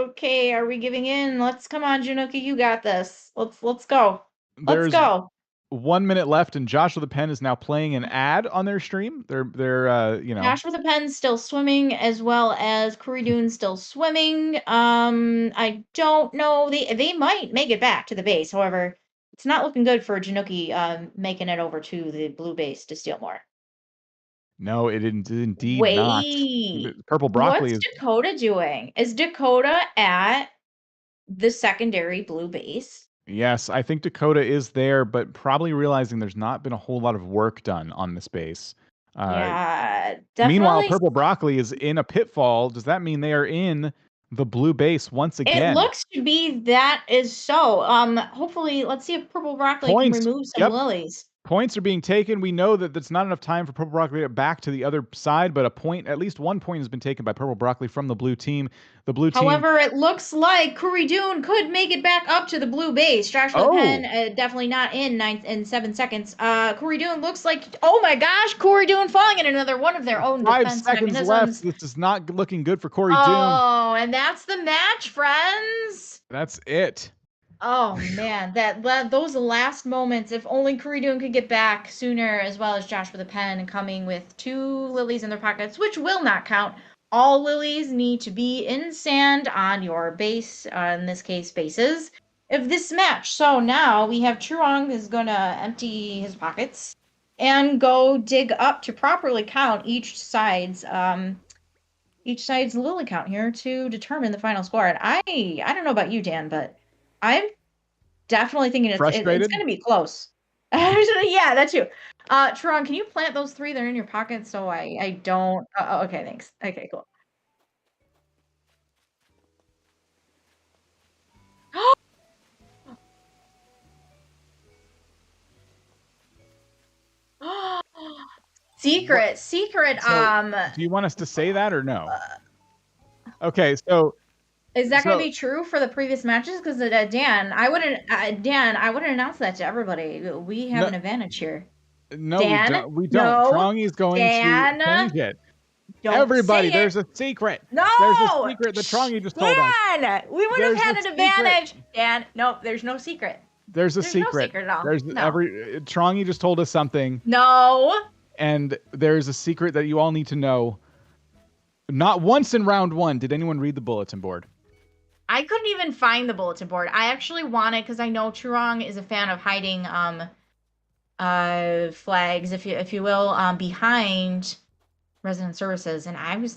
Okay, are we giving in? Come on, Januki, you got this. Let's go. Let's go. 1 minute left, and Josh with a Pen is now playing an ad on their stream. They're Josh with a Pen still swimming, as well as Kuridoon still swimming. I don't know. They might make it back to the base. However, it's not looking good for Januki making it over to the blue base to steal more. No, it indeed not. Wait, Purple Broccoli what's Dakota doing? Is Dakota at the secondary blue base? Yes, I think Dakota is there, but probably realizing there's not been a whole lot of work done on this base. Yeah, definitely. Meanwhile, Purple Broccoli is in a pitfall. Does that mean they are in the blue base once again? It looks to be that is so. Hopefully, let's see if Purple Broccoli can remove some lilies. Points are being taken. We know that that's not enough time for Purple Broccoli to get back to the other side, but at least 1 point has been taken by Purple Broccoli from the blue team. The blue team. However, it looks like Kuridoon could make it back up to the blue base. Josh with a Pen, definitely not in 7 seconds. Kuridoon looks like, oh my gosh, Kuridoon falling in another one of their own 5 defense seconds mechanisms. left. This is not looking good for Kuridoon. Oh, and that's the match, friends. That's it. Oh man, those last moments. If only Kuridoon could get back sooner, as well as Josh with a Pen coming with 2 lilies in their pockets, which will not count. All lilies need to be in sand on your base, in this case bases. this match. So now we have Truong is going to empty his pockets and go dig up to properly count each side's Lily count here to determine the final score. And I don't know about you, Dan, but I'm definitely thinking it's going to be close. Yeah, that too. Truong, can you plant those 3 that are in your pocket so I don't... okay, thanks. Okay, cool. Secret. So, do you want us to say that or no? Okay, so is that going to be true for the previous matches? Because Dan, I wouldn't announce that to everybody. We have an advantage here. No, Dan, we don't. No, Trongy's going to change it. Everybody, there's a secret. No, there's a secret that Trongy just told us. Dan, we would have had an advantage. Dan, no, there's no secret. There's a secret. No secret at all. Trongy just told us something. No. And there's a secret that you all need to know. Not once in round 1 did anyone read the bulletin board. I couldn't even find the bulletin board. I actually wanted, because I know Truong is a fan of hiding flags, if you will, behind resident services, and I was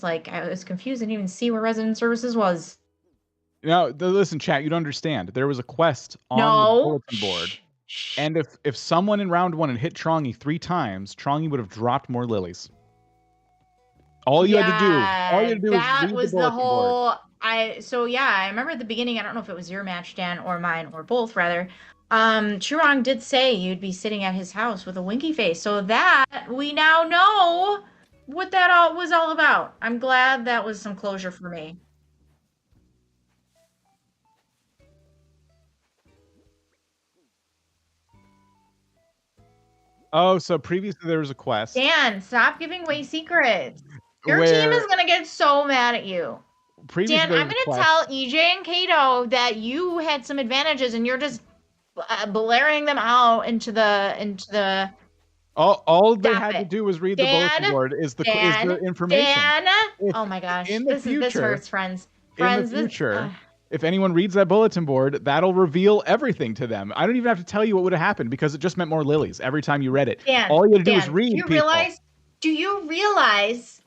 confused. I didn't even see where resident services was. Now, listen, chat, you don't understand. There was a quest on the bulletin board. And if someone in round 1 had hit Trongy 3 times, Trongy would have dropped more lilies. All you had to do was read the bulletin board. I remember at the beginning, I don't know if it was your match, Dan, or mine, or both, rather. Truong did say you'd be sitting at his house with a winky face, so that we now know what that was all about. I'm glad that was some closure for me. Oh, so previously there was a quest. Dan, stop giving away secrets. Your team is going to get so mad at you. Dan, I'm going to tell EJ and Kato that you had some advantages and you're just blaring them out into the all they had to do was read the bulletin board is the information. Dan, oh my gosh. This hurts, friends. In the future, if anyone reads that bulletin board, that'll reveal everything to them. I don't even have to tell you what would have happened because it just meant more lilies every time you read it. Dan, all you had to do was read. Do you realize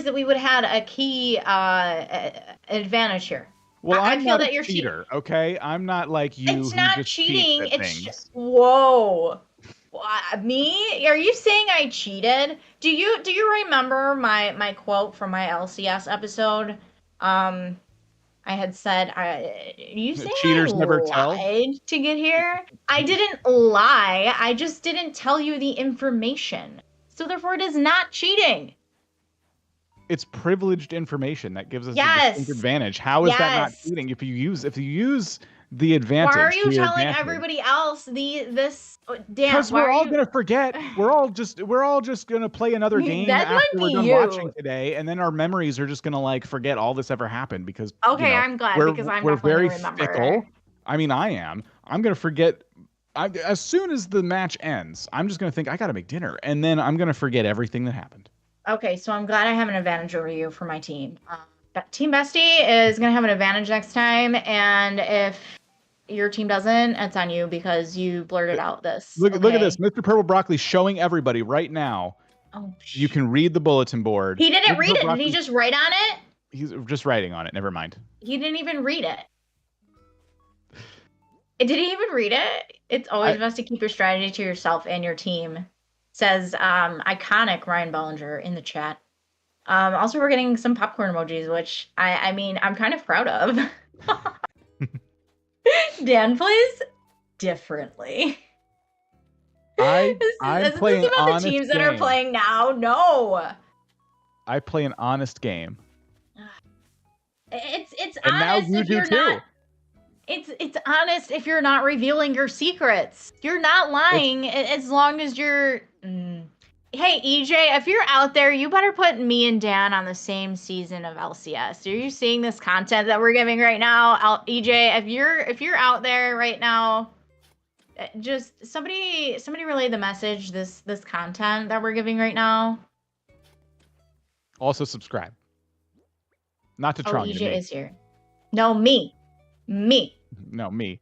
that we would have had a key advantage here? Well, I feel that you're cheater, okay? I'm not like you. It's not cheating. It's just, whoa. Me? Are you saying I cheated? Do you remember my quote from my LCS episode? I had said, "You say cheaters never tell to get here." I didn't lie. I just didn't tell you the information. So therefore, it is not cheating. It's privileged information that gives us a distinct advantage. How is that not cheating? If you use the advantage, why are you telling everybody else this? Dan, because we're all gonna forget. We're all just gonna play another game after we're done watching today, and then our memories are just gonna forget all this ever happened because. Okay, I'm glad because we're very fickle. I mean, I am. I'm gonna forget. As soon as the match ends, I'm just gonna think I gotta make dinner, and then I'm gonna forget everything that happened. Okay, so I'm glad I have an advantage over you for my team. Team Bestie is going to have an advantage next time, and if your team doesn't, it's on you because you blurted out this. Look at this. Mr. Purple Broccoli showing everybody right now. Oh, you can read the bulletin board. He didn't read it. Did he just write on it? He's just writing on it. Never mind. He didn't even read it. Did he even read it? It's always best to keep your strategy to yourself and your team. Says iconic Ryan Bollinger in the chat. Also, we're getting some popcorn emojis, which I mean, I'm kind of proud of. Dan plays differently. I'm playing about honest the teams game. that are playing now. No. I play an honest game. It's and honest now you if do you're too. not. It's honest if you're not revealing your secrets. You're not lying as long as you're. Hey EJ, if you're out there, you better put me and Dan on the same season of LCS. Are you seeing this content that we're giving right now, EJ? If you're out there right now, just somebody relay the message. This content that we're giving right now. Also subscribe. Not to Tron. EJ is here. No, me. No, me.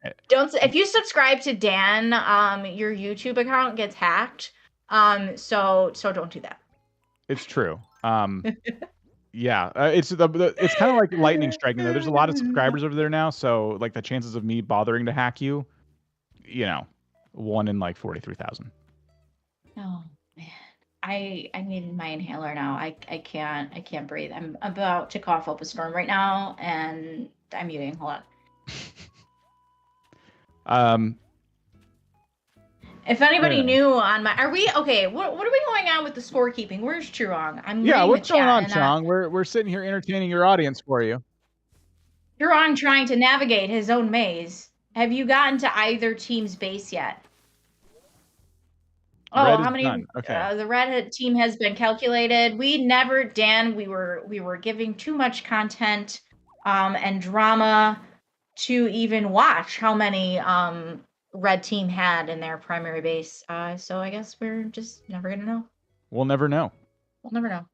If you subscribe to Dan, your YouTube account gets hacked. So don't do that. It's true. Yeah, it's kind of like lightning striking though. There's a lot of subscribers over there now, so like the chances of me bothering to hack you, 1 in like 43,000. Oh man, I need my inhaler now. I can't breathe. I'm about to cough up a storm right now, and I'm muting. Hold on. If anybody knew on my, are we okay? What are we going on with the scorekeeping? Where's Churong? I'm reading what's the going chat on, and, Chong? We're sitting here entertaining your audience for you. Churong trying to navigate his own maze. Have you gotten to either team's base yet? Oh, Red how is many? done. Okay. The red team has been calculated. We never, Dan. We were giving too much content, and drama to even watch how many red team had in their primary base. So I guess we're just never gonna know. We'll never know. We'll never know.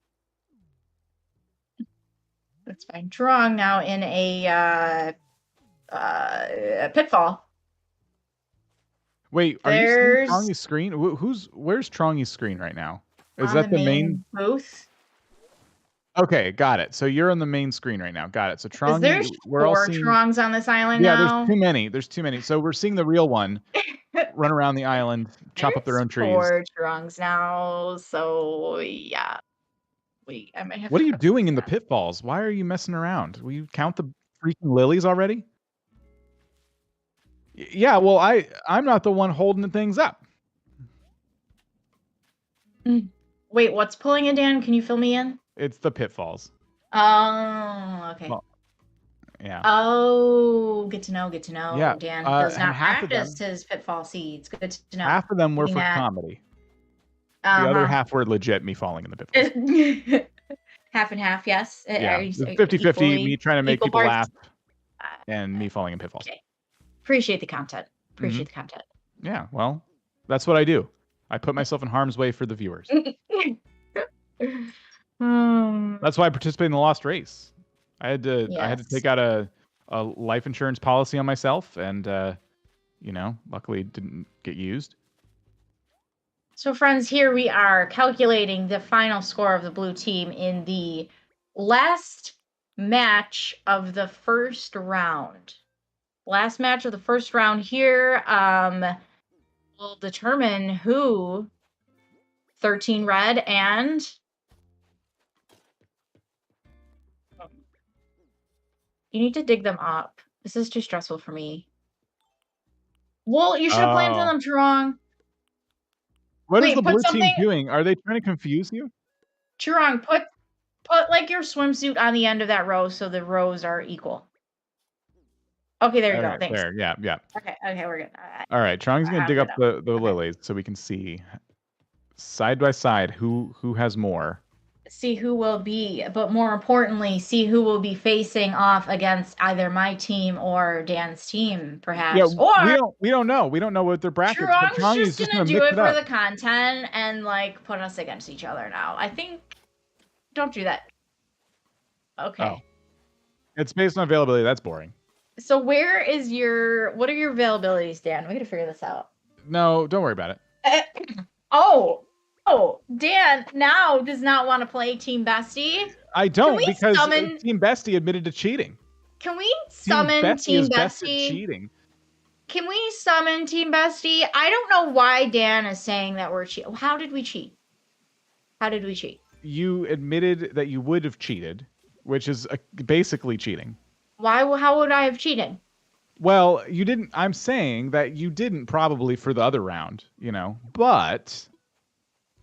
That's fine. Churong now in a pitfall. Wait, are you seeing Trongy's screen? Where's Trongy's screen right now? Is that the main booth? Okay, got it. So you're on the main screen right now. Got it. So Trongy, There's we're all 4 seeing Chrongs on this island now. Yeah, there's too many. There's too many. So we're seeing the real one run around the island, chop up their own trees. 4 Chrongs now. So yeah. Wait, I might have. What are you doing in the pitfalls? Why are you messing around? Will you count the freaking lilies already? Yeah, well, I'm not the one holding things up. Wait, what's pulling it, Dan? Can you fill me in? It's the pitfalls. Oh, okay. Well, yeah. Oh, good to know. Good to know. Yeah, Dan does not half of practice his pitfall seeds. Good to know. Half of them were for comedy. The other half were legit me falling in the pitfalls. Half and half, yes. Yeah, 50-50, me trying to make people laugh and me falling in pitfalls. Okay. Appreciate the content. Appreciate the content. Yeah, well, that's what I do. I put myself in harm's way for the viewers. That's why I participated in the Lost Race. I had to take out a life insurance policy on myself, and luckily it didn't get used. So friends, here we are calculating the final score of the blue team in the last match of the first round. Last match of the first round here will determine who 13 red and you need to dig them up. This is too stressful for me. Well, you should have planned for them wrong. What is the blue team doing? Are they trying to confuse you? Churong, put like your swimsuit on the end of that row so the rows are equal. Okay, there you go. Thanks. There, yeah. Okay, we're good. All right, Churong's gonna dig up the lilies so we can see side by side who has more. See who will be, but more importantly, see who will be facing off against either my team or Dan's team, perhaps. Yeah, or we don't know. We don't know what their brackets. Churong's just gonna do it for the content and like put us against each other now. I think. Don't do that. Okay. Oh. It's based on availability. That's boring. So what are your availabilities, Dan? We gotta figure this out. No, don't worry about it. Oh, Dan now does not want to play Team Bestie. I don't because Team Bestie admitted to cheating. Can we summon Team Bestie? Best at cheating. Can we summon Team Bestie? I don't know why Dan is saying that we're cheating. How did we cheat? You admitted that you would have cheated, which is basically cheating. Why? How would I have cheated? Well, you didn't. I'm saying that you didn't probably for the other round, but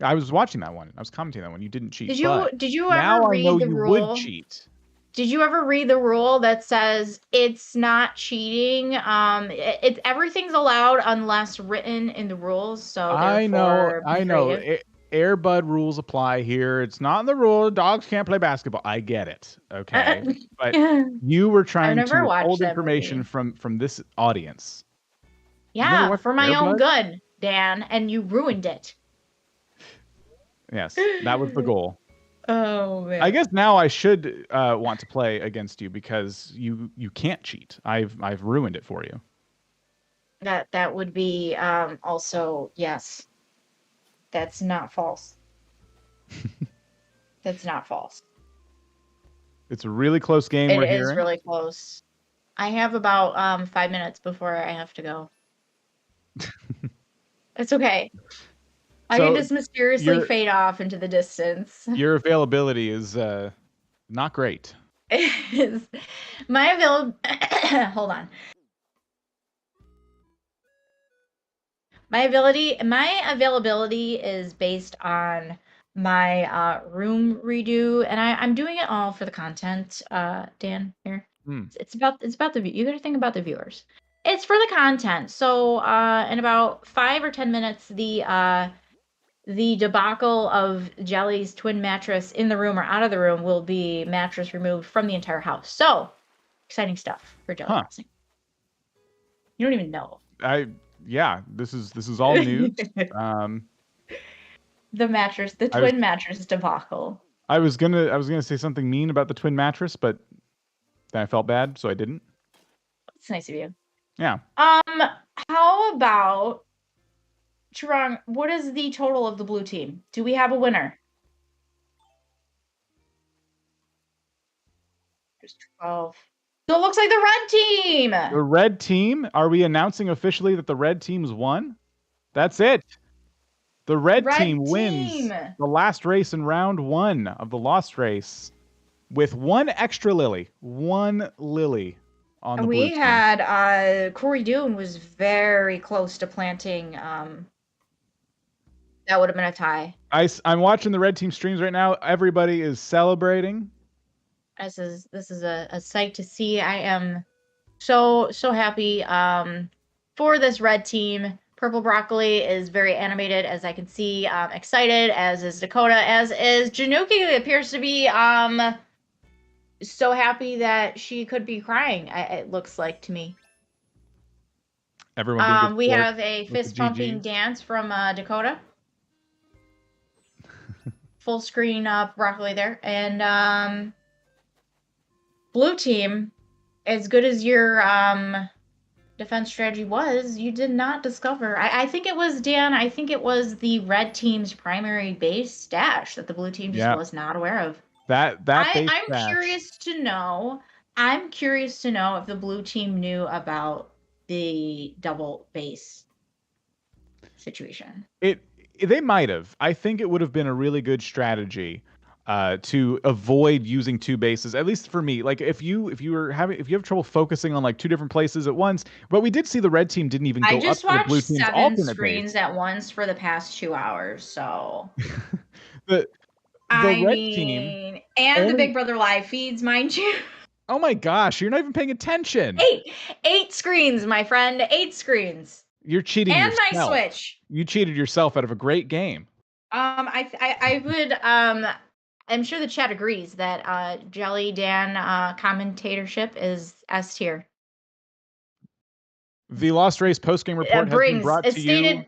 I was watching that one. I was commenting that one. You didn't cheat. Did you ever read the rule? Now I know you would cheat. Did you ever read the rule that says it's not cheating? Everything's allowed unless written in the rules. So I know. Airbud rules apply here. It's not in the rule. Dogs can't play basketball. I get it. Okay, but you were trying to hold information from this audience. Yeah, for my own good, Dan, and you ruined it. Yes, that was the goal. Oh man. I guess now I should want to play against you because you can't cheat. I've ruined it for you. That would be also yes. That's not false. That's not false. It's a really close game. It we're is hearing. really close. I have about 5 minutes before I have to go. It's okay. I So can just mysteriously fade off into the distance. Your availability is not great. My hold on. My availability is based on my room redo, and I'm doing it all for the content. Dan, here. It's about the view. You got to think about the viewers. It's for the content. So in about 5 or 10 minutes, the debacle of Jelly's twin mattress in the room or out of the room will be mattress removed from the entire house. So exciting stuff for Jelly Crossing. You don't even know. Yeah, this is all news. The mattress, the twin mattress debacle. I was gonna say something mean about the twin mattress, but then I felt bad, so I didn't. It's nice of you. Yeah. How about Chirong? What is the total of the blue team? Do we have a winner? There's 12. So it looks like the red team. The red team? Are we announcing officially that the red team's won? That's it. The red team wins the last race in round 1 of the Lost race with one extra Lily. One Lily on the blue team. We had Corey Dune was very close to planting. That would have been a tie. I'm watching the red team streams right now. Everybody is celebrating. This is a sight to see. I am so happy for this red team. Purple Broccoli is very animated, as I can see. Excited, as is Dakota, as is Januki, who appears to be so happy that she could be crying. It looks like to me. Everyone. We have a fist pumping dance from Dakota. Full screen Broccoli there, and blue team, as good as your defense strategy was, you did not discover. I think it was, Dan, I think it was the red team's primary base stash that the blue team just was not aware of. I'm curious to know. I'm curious to know if the blue team knew about the double base situation. They might have. I think it would have been a really good strategy to avoid using 2 bases, at least for me. Like if you have trouble focusing on like 2 different places at once, but we did see the red team didn't even go up to the blue team's alternate base. I just watched 7 screens at once for the past 2 hours, so the red team and the Big Brother live feeds, mind you. Oh my gosh, you're not even paying attention. 8 screens, my friend. 8 screens. You're cheating yourself. And my Switch. You cheated yourself out of a great game. I would I'm sure the chat agrees that Jelly Dan commentatorship is S tier. The Lost Race postgame report has been brought to you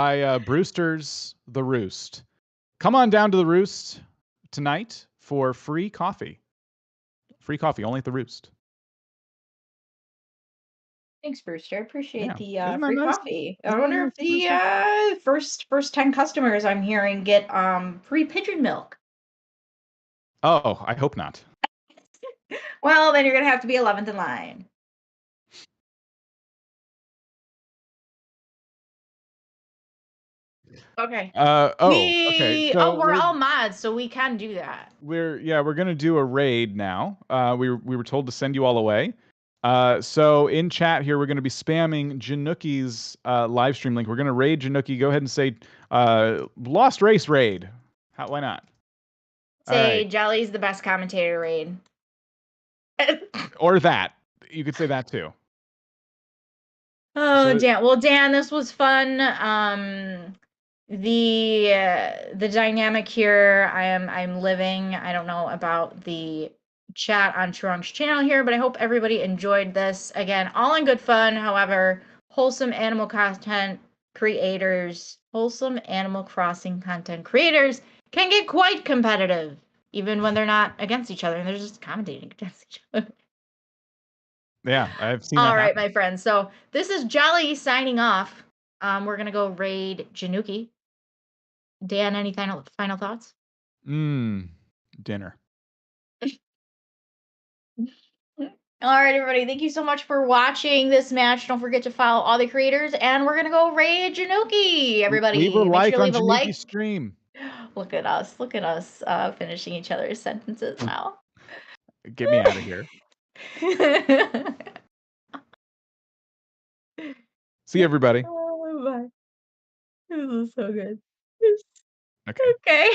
by Brewster's The Roost. Come on down to the Roost tonight for free coffee. Free coffee only at the Roost. Thanks, Brewster. I appreciate the free coffee. I wonder if the first 10 customers I'm hearing get free pigeon milk. Oh, I hope not. Well, then you're gonna have to be 11th in line. Okay. Okay. So we're all mods, so we can do that. We're gonna do a raid now. We were told to send you all away. So in chat here, we're going to be spamming Januki's live stream link. We're going to raid Januki. Go ahead and say Lost Race raid. Why not? Say Jelly's the best commentator raid. Or that. You could say that too. Oh, Dan. Well, Dan, this was fun. The dynamic here, I'm living. I don't know about the chat on Chirong's channel here, but I hope everybody enjoyed this. Again, all in good fun. However, wholesome Animal Crossing content creators can get quite competitive, even when they're not against each other and they're just commentating against each other. Yeah, I've seen that All right, happen. my friends. So this is Jelly signing off. We're gonna go raid Januki. Dan, any final thoughts? Dinner. All right, everybody. Thank you so much for watching this match. Don't forget to follow all the creators, and we're gonna go raid Januki. Everybody, Leave a make like sure to on leave a Januki's like. stream. Look at us finishing each other's sentences now. Get me out of here. See you, everybody. Oh, bye. This is so good. Okay. Okay.